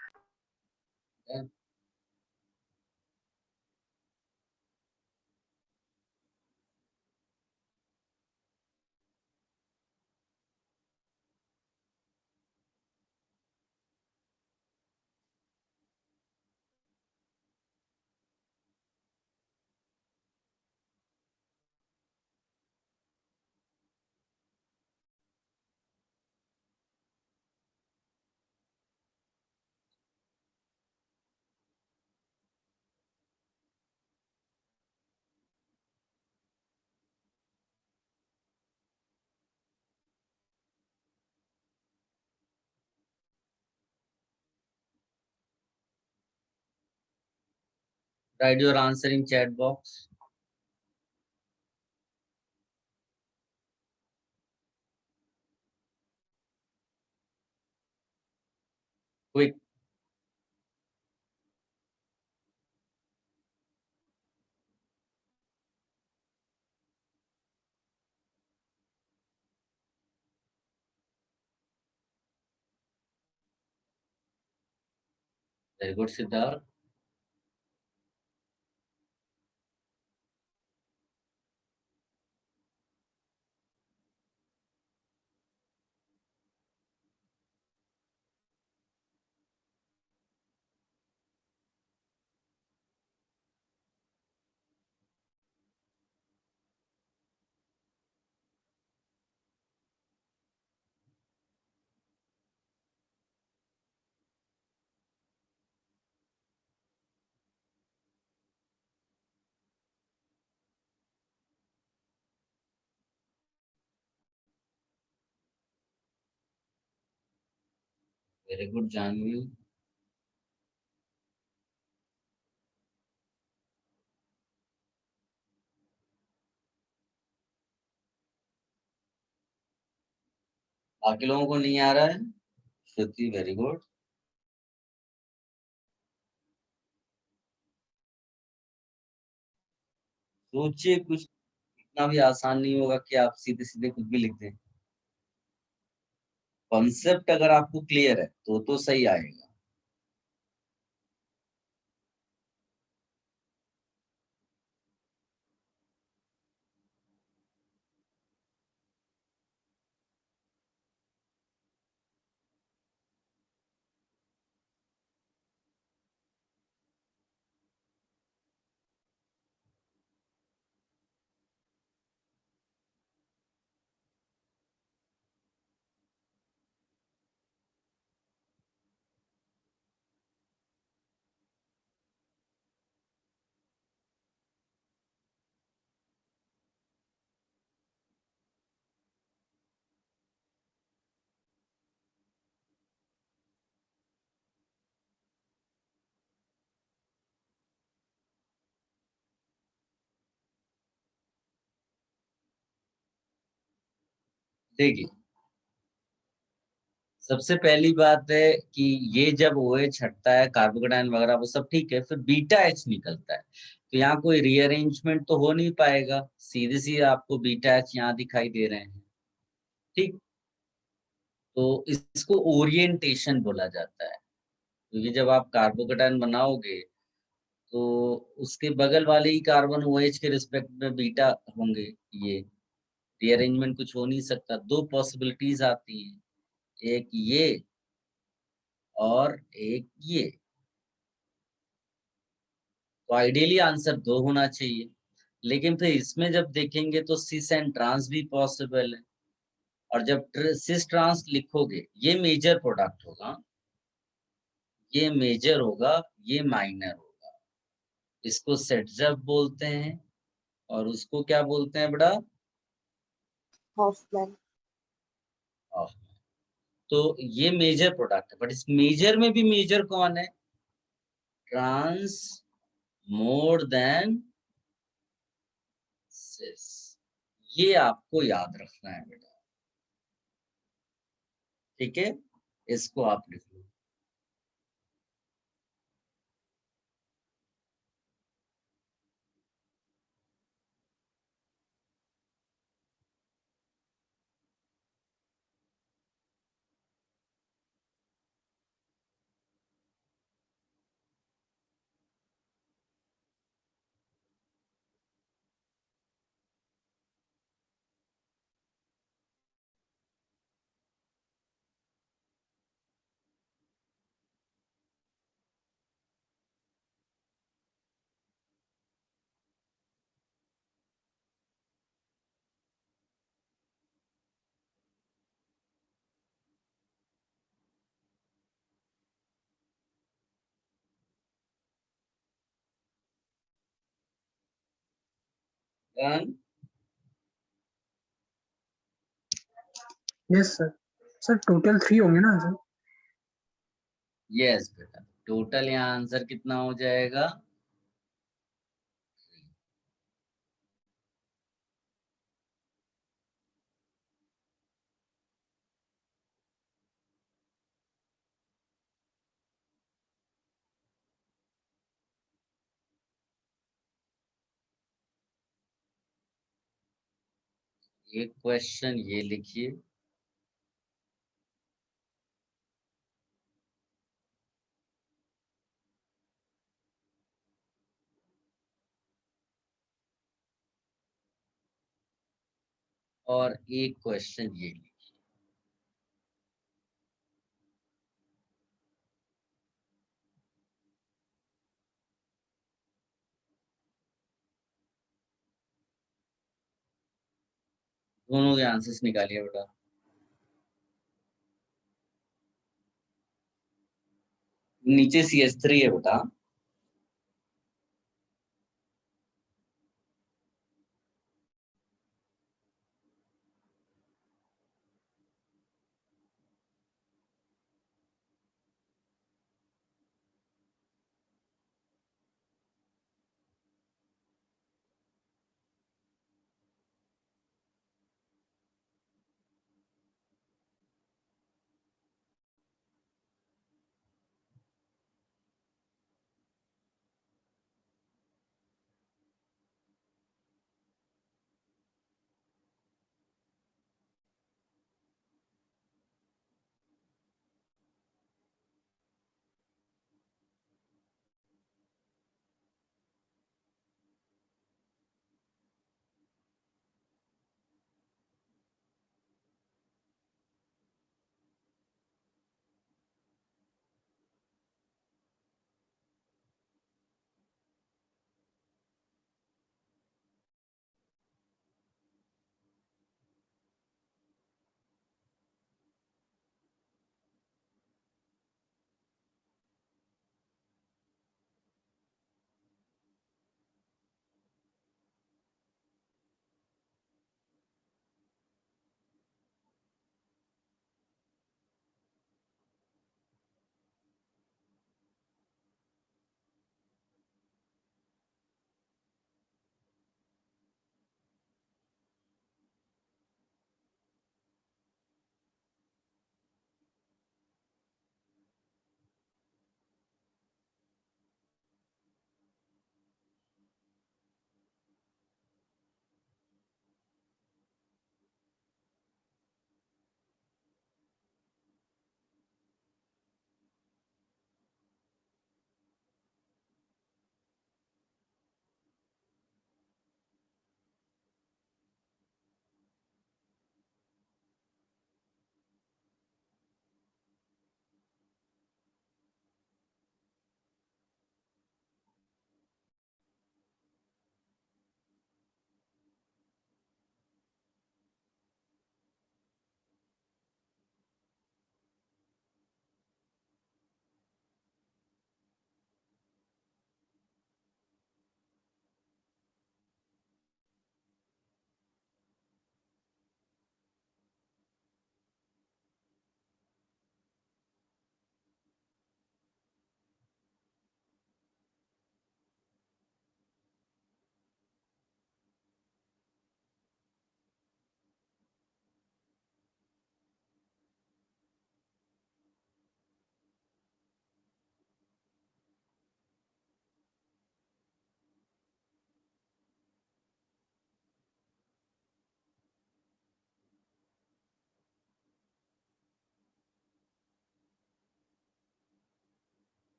Write your answer in chat box. Quick. Very good, Siddharth. Very good, Janvi. बाकी लोगों को नहीं आ रहा है? श्रुति, वेरी गुड. सोचिए, कुछ इतना भी आसान नहीं होगा कि आप सीधे सीधे कुछ भी लिख दें. कॉन्सेप्ट अगर आपको क्लियर है तो सही आएगा. देखिए, सबसे पहली बात है कि ये जब OH हटता है, कार्बोकेटायन वगैरह वो सब ठीक है, फिर बीटा H निकलता है, तो यहाँ कोई रीअरेंजमेंट तो हो नहीं पाएगा. सीधे सीधे आपको बीटा H यहाँ दिखाई दे रहे हैं. ठीक, तो इसको ओरिएंटेशन बोला जाता है, क्योंकि जब आप कार्बोकेटायन बनाओगे तो उसके बगल वाले ही कार्बन OH के रिस्पेक्ट में बीटा होंगे. ये रीअरेंजमेंट कुछ हो नहीं सकता. दो पॉसिबिलिटीज आती हैं, एक ये और एक ये. तो आइडियली आंसर 2 होना चाहिए, लेकिन फिर इसमें जब देखेंगे तो सिस एंड ट्रांस भी पॉसिबल है. और जब सिस ट्रांस लिखोगे, ये मेजर प्रोडक्ट होगा, ये मेजर होगा, ये माइनर होगा. इसको सेट्सअप बोलते हैं, और उसको क्या बोलते हैं बेटा? हॉफमैन. तो ये मेजर प्रोडक्ट है, बट इस मेजर में भी मेजर कौन है? ट्रांस मोर देन सिस. ये आपको याद रखना है बेटा. ठीक है, इसको आप लिख लो. Done? Yes sir. Sir total 3 होंगे ना सर? यस बेटा, टोटल यहाँ आंसर कितना हो जाएगा? एक क्वेश्चन ये लिखिए, और एक क्वेश्चन ये लिखिए। दोनों के आंसर्स निकालिए बेटा। नीचे CH3 है बेटा।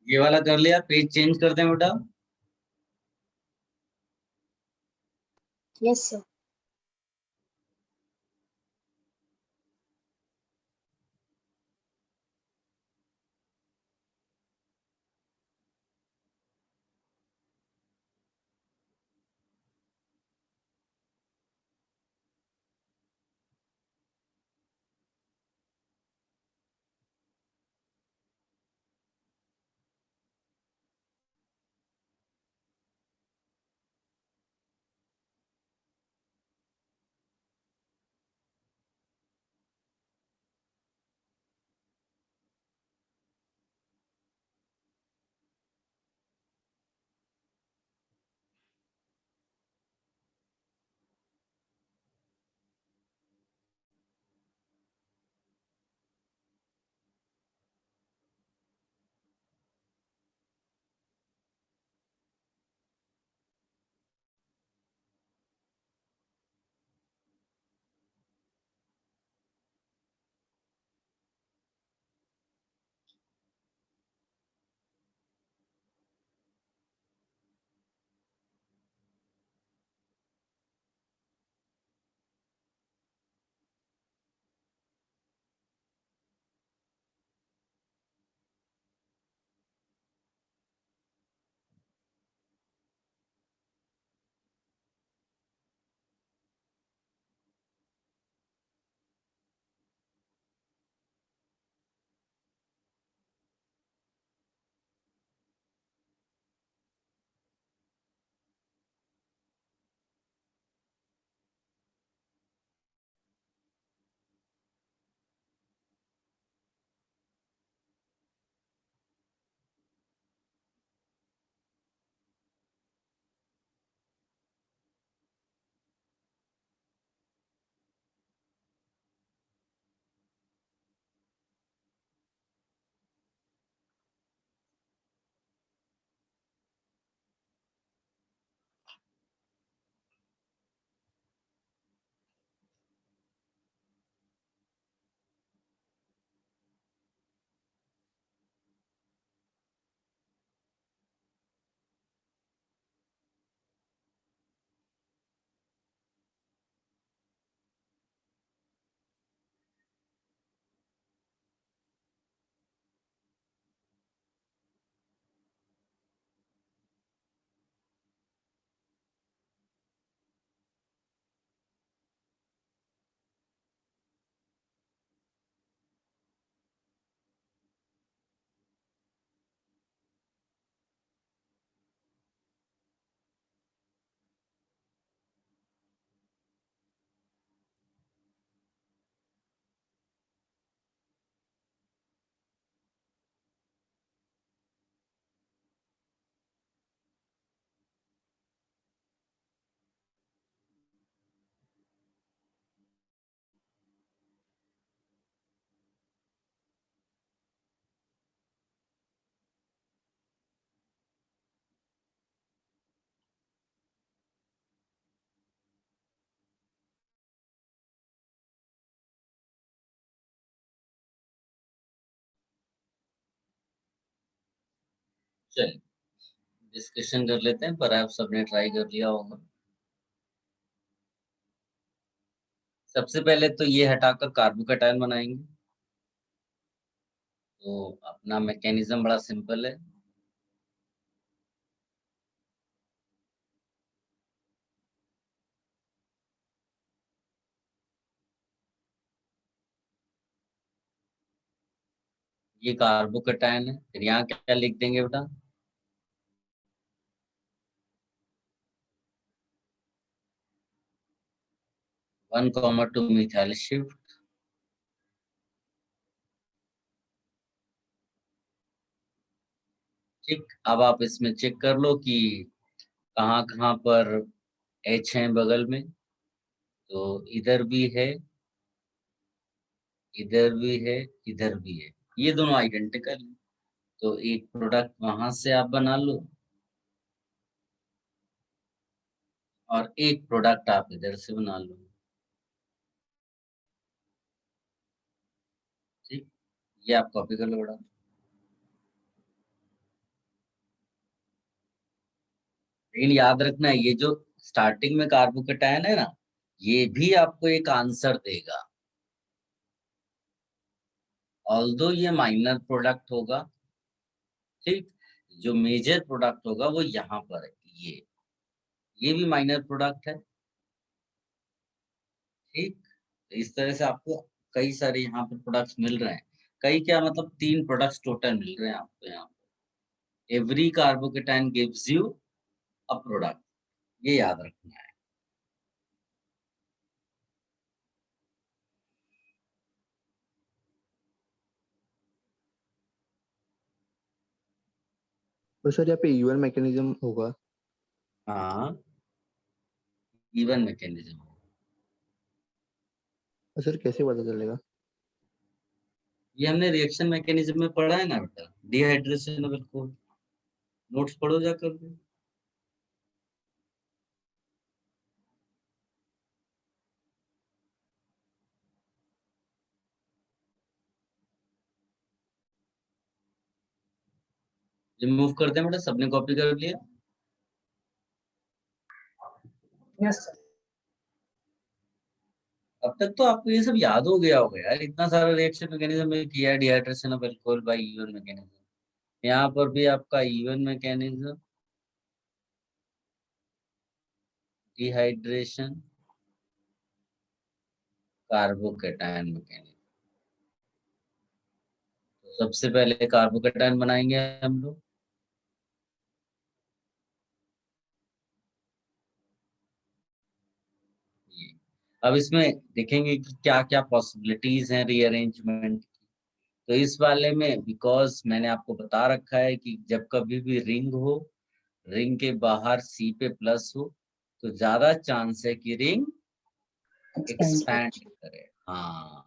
ये वाला कर लिया, पेज चेंज कर दें बेटा। Yes sir. चलिए डिस्कशन कर लेते हैं, पर आप सबने ट्राई कर लिया होगा। सबसे पहले तो ये हटाकर कार्बोकैटायन बनाएंगे। तो अपना मैकेनिज्म बड़ा सिंपल है। ये कार्बोकैटायन है, फिर यहाँ क्या लिख देंगे बेटा? One comma two methyl shift. ठीक, अब आप इसमें चेक कर लो कि कहाँ कहाँ पर H है बगल में। तो इधर भी है, इधर भी है, इधर भी है, ये दोनों आइडेंटिकल है। तो एक प्रोडक्ट वहां से आप बना लो और एक प्रोडक्ट आप इधर से बना लो। ठीक, ये आप कॉपी कर लो बेटा। लेकिन याद रखना ये जो स्टार्टिंग में कार्बोकैटायन है ना, ये भी आपको एक आंसर देगा। ऑल्दो ये माइनर प्रोडक्ट होगा, ठीक, जो मेजर प्रोडक्ट होगा वो यहाँ पर है। ये भी माइनर प्रोडक्ट है। ठीक, तो इस तरह से आपको कई सारे यहाँ पर प्रोडक्ट्स मिल रहे हैं। कई क्या मतलब 3 प्रोडक्ट्स टोटल मिल रहे हैं आपको यहाँ पे। Every carbocation gives you a product, ये याद रखना है। तो सर यहाँ पे इवन मैकेनिज्म होगा। हाँ, इवन मैकेनिज्म। तो सर कैसे पता चलेगा? ये हमने रिएक्शन मैकेनिज्म में पढ़ा है ना बेटा, डिहाइड्रेशन। बिल्कुल नोट्स पढ़ो जाकर के। रिमूव कर दें बेटा, सबने कॉपी कर लिया? Yes sir. अब तक तो आपको ये सब याद हो गया होगा यार, इतना सारा रिएक्शन मैकेनिज्म में किया है। Dehydration of alcohol by E one mechanism, यहाँ पर भी आपका E one mechanism, dehydration, carbocation mechanism. तो सबसे पहले कार्बोकैटायन बनाएंगे हम लोग। ये अब इसमें देखेंगे कि क्या क्या पॉसिबिलिटीज हैं रीअरेंजमेंट की। तो इस वाले में बिकॉज मैंने आपको बता रखा है कि जब कभी भी रिंग हो, रिंग के बाहर C पे प्लस हो, तो ज्यादा चांस है कि रिंग एक्सपैंड करे। हाँ,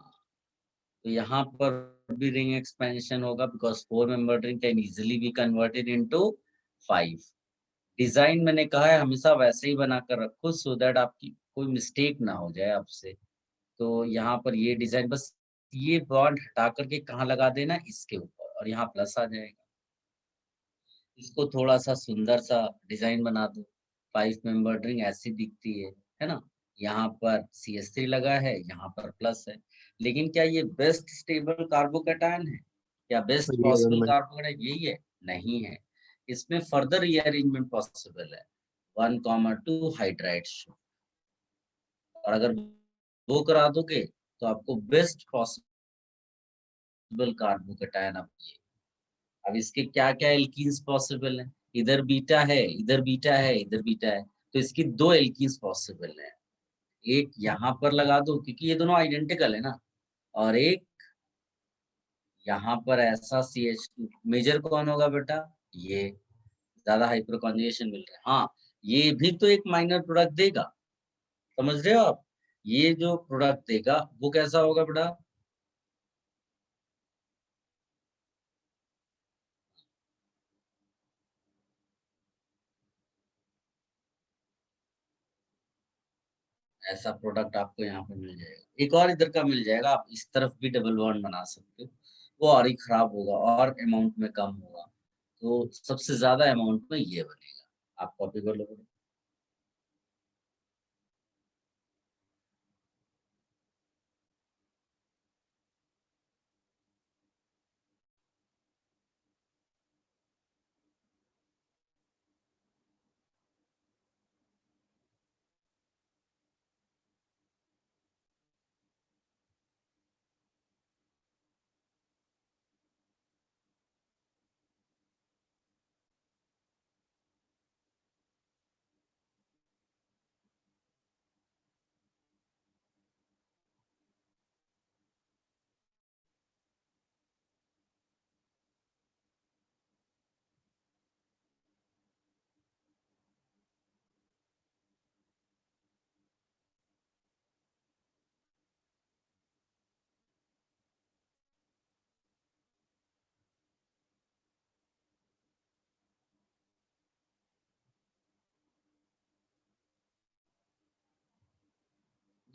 तो यहाँ पर भी रिंग एक्सपेंशन होगा because 4 member ring can easily be converted into 5। Design मैंने कहा है हमेशा वैसे ही बनाकर रखो सो दैट आपकी कोई मिस्टेक ना हो जाए आपसे। तो यहाँ पर ये डिजाइन बस ये बॉन्ड हटा करके कहाँ लगा देना, इसके ऊपर, और यहाँ प्लस आ जाएगा। इसको थोड़ा सा सुंदर सा डिजाइन बना दो। 5 मेंबर रिंग ऐसी दिखती है ना? यहाँ पर CH3 लगा है, यहाँ पर प्लस है। लेकिन क्या ये बेस्ट स्टेबल कार्बोकैटायन है? क्या बेस्ट पॉसिबल रीअरेंजमेंट। कार्बोकैटायन यही है? नहीं है। इसमें फर्दर रीअरेंजमेंट पॉसिबल है, 1,2 हाइड्राइड्स। और अगर वो करा दोगे तो आपको बेस्ट पॉसिबल कार्बोकैटायन आप ये। अब इसके क्या क्या एल्कीन्स पॉसिबल हैं? इधर बीटा है, इधर बीटा है, इधर बीटा है, तो इसकी 2 एल्कीन्स पॉसिबल है। एक यहाँ पर लगा दो क्योंकि ये दोनों आइडेंटिकल है ना, और एक यहाँ पर ऐसा CH2। मेजर कौन होगा बेटा? ये, ज्यादा हाइपर कॉन्जुगेशन मिल रहा है। हाँ, ये भी तो एक माइनर प्रोडक्ट देगा, समझ रहे हो आप? ये जो प्रोडक्ट देगा वो कैसा होगा बेटा? ऐसा प्रोडक्ट आपको यहाँ पे मिल जाएगा। एक और इधर का मिल जाएगा, आप इस तरफ भी डबल बॉन्ड बना सकते हो, वो और ही खराब होगा और अमाउंट में कम होगा। तो सबसे ज्यादा अमाउंट में ये बनेगा, आप कॉपी कर लो।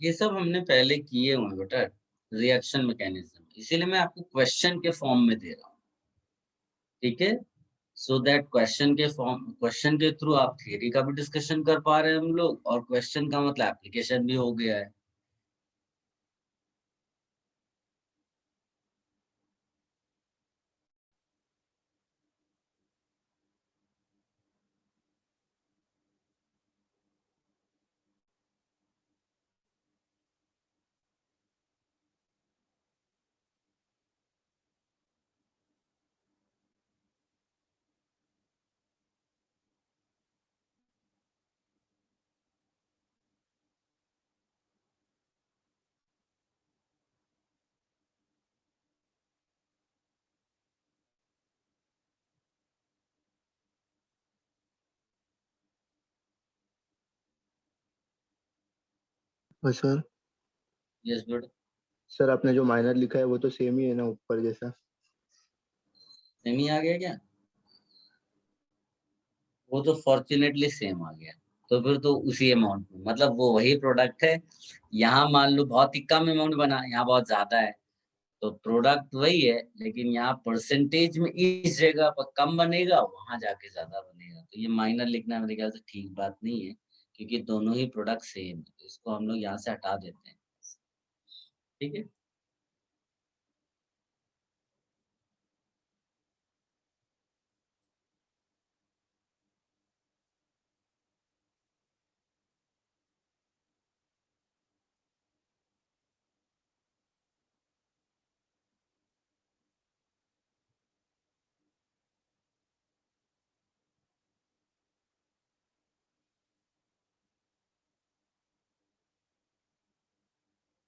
ये सब हमने पहले किए हुए हैं बेटा, रिएक्शन मैकेनिज्म, इसीलिए मैं आपको क्वेश्चन के फॉर्म में दे रहा हूँ, ठीक है। सो दैट क्वेश्चन के थ्रू आप थियरी का भी डिस्कशन कर पा रहे हैं हम लोग, और क्वेश्चन का मतलब एप्लीकेशन भी हो गया है। और सर यस बेटा। सर आपने जो माइनर लिखा है वो तो सेम ही है ना ऊपर जैसा? सेम आ गया क्या? वो तो फॉर्चुनेटली सेम आ गया, तो फिर तो उसी अमाउंट में, मतलब वो वही प्रोडक्ट है। यहाँ मान लो बहुत ही कम अमाउंट बना, यहाँ बहुत ज्यादा है, तो प्रोडक्ट वही है, लेकिन यहाँ परसेंटेज में इस जगह पर कम बनेगा, वहां जाके ज्यादा बनेगा। तो ये माइनर लिखना मेरे ख्याल से ठीक बात नहीं है, क्योंकि दोनों ही प्रोडक्ट सेम है, तो इसको हम लोग यहाँ से हटा देते हैं, ठीक है।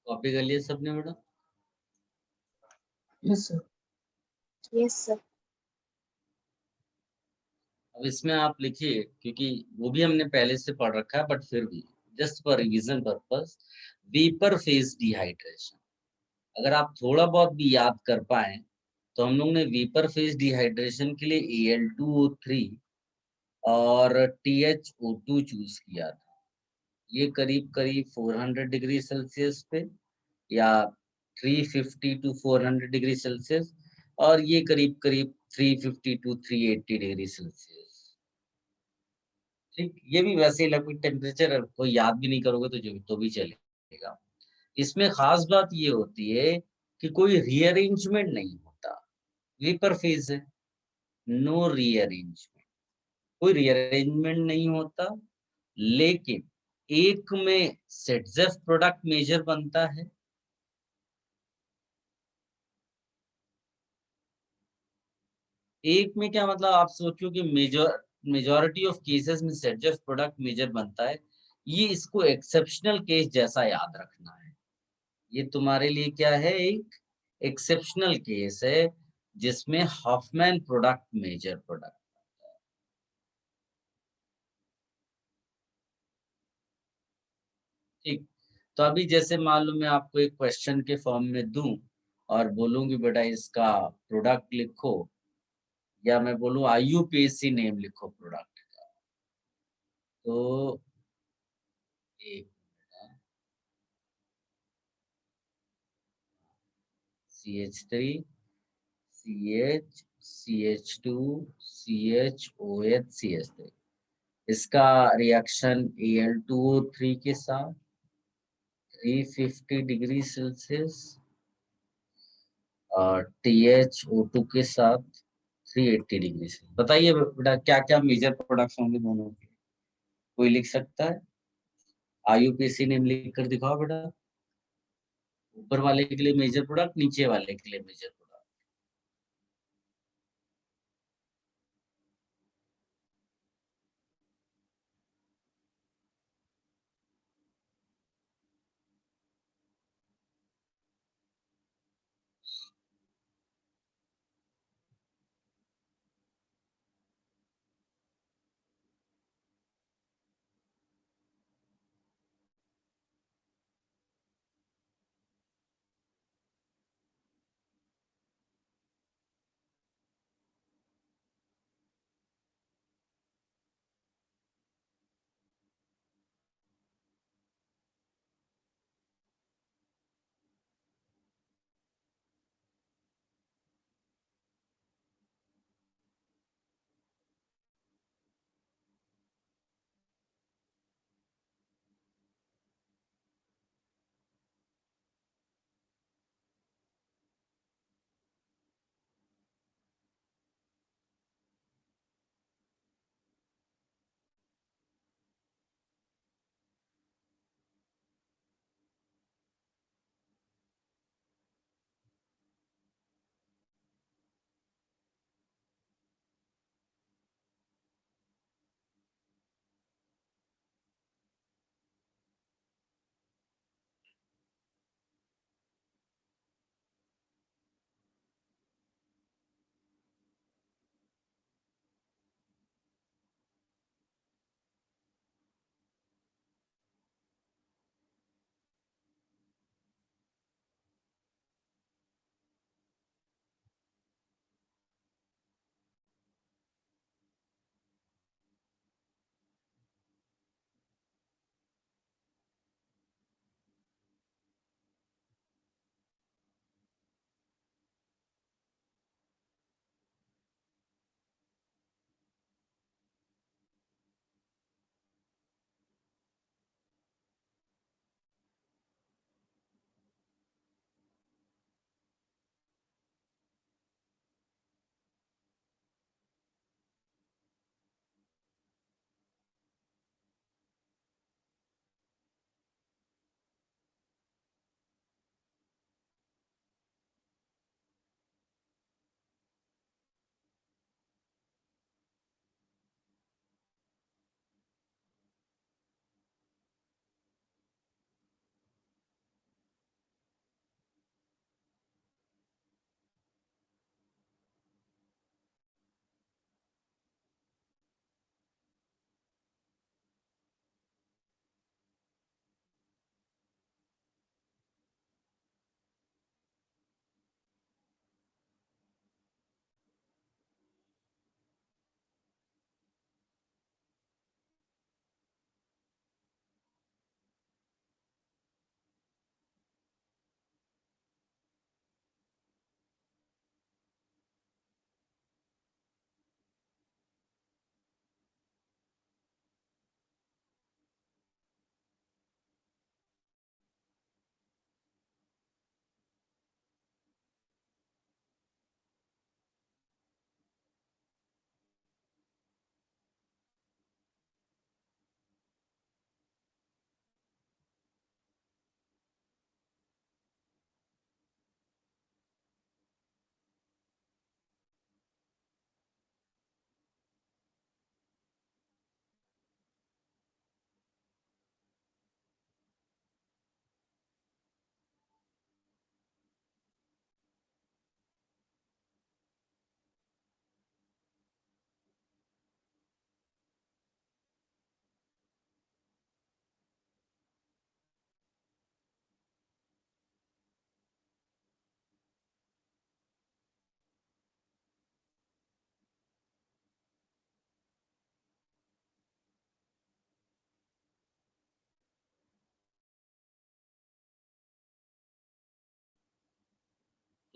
कॉपी कर लिए सबने बेटा? Yes, sir. Yes sir. अब इसमें आप लिखिए, क्योंकि वो भी हमने पहले से पढ़ रखा है, बट फिर भी just for revision purpose, vapour phase dehydration, अगर आप थोड़ा बहुत भी याद कर पाए, तो हम लोग ने वेपर फेज डिहाइड्रेशन के लिए Al2O3 और THO2 चूज किया था। ये करीब करीब 400 डिग्री सेल्सियस पे, या 350 टू 400 डिग्री सेल्सियस, और ये करीब करीब 350 टू 380 डिग्री सेल्सियस। ठीक, ये भी वैसे ही लगभग टेम्परेचर, कोई याद भी नहीं करोगे तो जो तो भी चलेगा। इसमें खास बात ये होती है कि कोई रीअरेंजमेंट नहीं होता, वेपर फेज है, नो रीअरेंजमेंट, कोई रीअरेंजमेंट नहीं होता, लेकिन एक में सेटजेफ प्रोडक्ट मेजर बनता है, एक में क्या मतलब, आप सोचो कि मेजॉरिटी ऑफ केसेस में सेटजेफ प्रोडक्ट मेजर बनता है। ये इसको एक्सेप्शनल केस जैसा याद रखना है, ये तुम्हारे लिए क्या है, एक एक्सेप्शनल केस है जिसमें हॉफमैन प्रोडक्ट मेजर प्रोडक्ट। ठीक, तो अभी जैसे मान लो मैं आपको एक क्वेश्चन के फॉर्म में दूं और बोलूंगी बेटा इसका प्रोडक्ट लिखो, या मैं बोलूं IUPAC नेम लिखो प्रोडक्ट का, तो एक CH3 CH CH2 CHOH CH3, इसका रिएक्शन Al2O3 के साथ 350 डिग्री सेल्सियस और THO2 के साथ 380 डिग्री से। बताइए बेटा क्या क्या मेजर प्रोडक्ट्स होंगे दोनों के, कोई लिख सकता है? IUPAC नेम लिख कर दिखाओ बेटा। ऊपर वाले के लिए मेजर प्रोडक्ट, नीचे वाले के लिए मेजर प्रोडक्ट।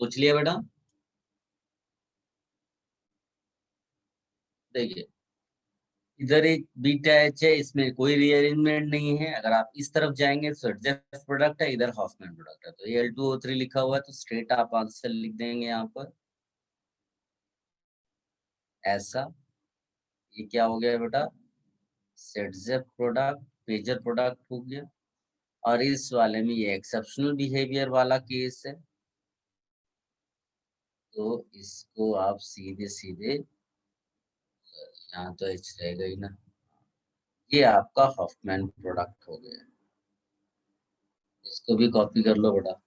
सोच लिया बेटा? देखिए इधर एक बीटा एच है, इसमें कोई रीअरेंजमेंट नहीं है। अगर आप इस तरफ जाएंगे तो एडजेक्ट प्रोडक्ट है, इधर हॉफमैन प्रोडक्ट है, तो ये L2O3 लिखा हुआ है, तो स्ट्रेट आप आंसर लिख देंगे यहाँ पर ऐसा। ये क्या हो गया बेटा, सेडजेक प्रोडक्ट पेजर प्रोडक्ट हो गया। और इस वाले में ये एक्सेप्शनल बिहेवियर वाला केस है, तो इसको आप सीधे सीधे, यहाँ तो एच रहेगा ही ना, ये आपका हॉफमैन प्रोडक्ट हो गया। इसको भी कॉपी कर लो बेटा।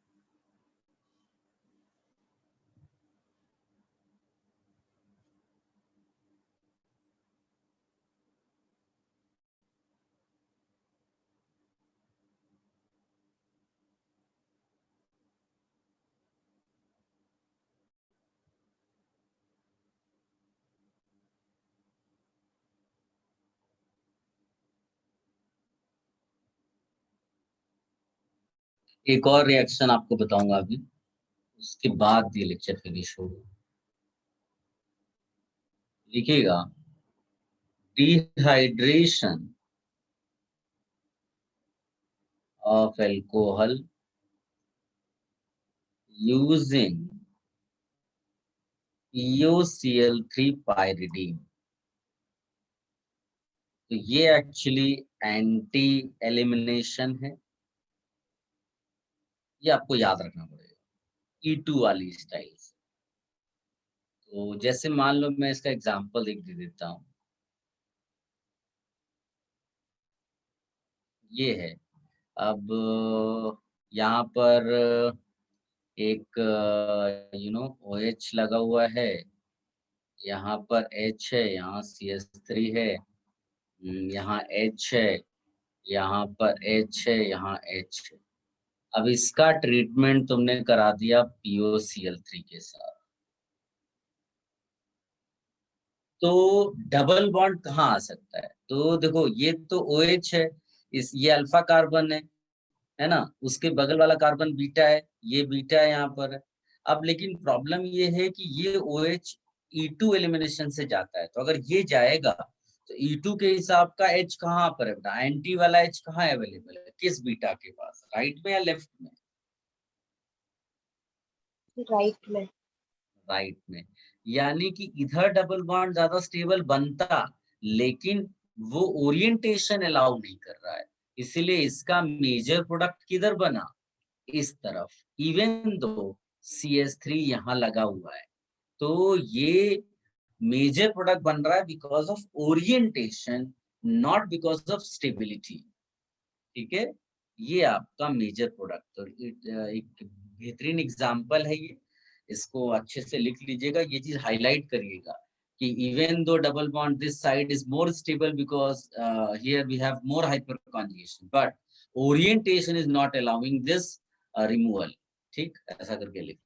एक और रिएक्शन आपको बताऊंगा अभी, उसके बाद ये लेक्चर फिनिश होगा। लिखिएगा, dehydration of alcohol using POCl3 pyridine। तो ये एक्चुअली एंटी एलिमिनेशन है, ये आपको याद रखना पड़ेगा E2 वाली स्टाइल से। तो जैसे मान लो मैं इसका एग्जांपल दे देता हूँ, ये है। अब यहाँ पर एक OH लगा हुआ है, यहाँ पर H है, यहाँ CH3 है, यहाँ H है, यहाँ पर H है, यहाँ H है। अब इसका ट्रीटमेंट तुमने करा दिया POCl3 के साथ, तो डबल बॉन्ड कहाँ आ सकता है? तो देखो ये तो OH है, ये अल्फा कार्बन है ना, उसके बगल वाला कार्बन बीटा है, ये बीटा है यहाँ पर। अब लेकिन प्रॉब्लम ये है कि ये OH E2 एलिमिनेशन से जाता है, तो अगर ये जाएगा तो E2 के हिसाब का H कहाँ पर है बेटा, एंटी वाला H कहाँ अवेलेबल है, किस बीटा के पास, राइट में या लेफ्ट में? राइट में। राइट में। यानी कि इधर डबल बॉन्ड ज्यादा स्टेबल बनता, लेकिन वो ओरिएंटेशन अलाउ नहीं कर रहा है, इसीलिए इसका मेजर प्रोडक्ट किधर बना, इस तरफ, इवन दो CH3 यहाँ लगा हुआ है। तो ये मेजर प्रोडक्ट बन रहा है because of orientation, not because of stability. ठीक है, ये आपका मेजर प्रोडक्ट। तो एक बेहतरीन एग्जांपल है ये, इसको अच्छे से लिख लीजिएगा, ये चीज हाईलाइट करिएगा कि even though double bond this side is more stable because here we have more hyperconjugation, but orientation is not allowing this removal. ठीक, ऐसा करके लिख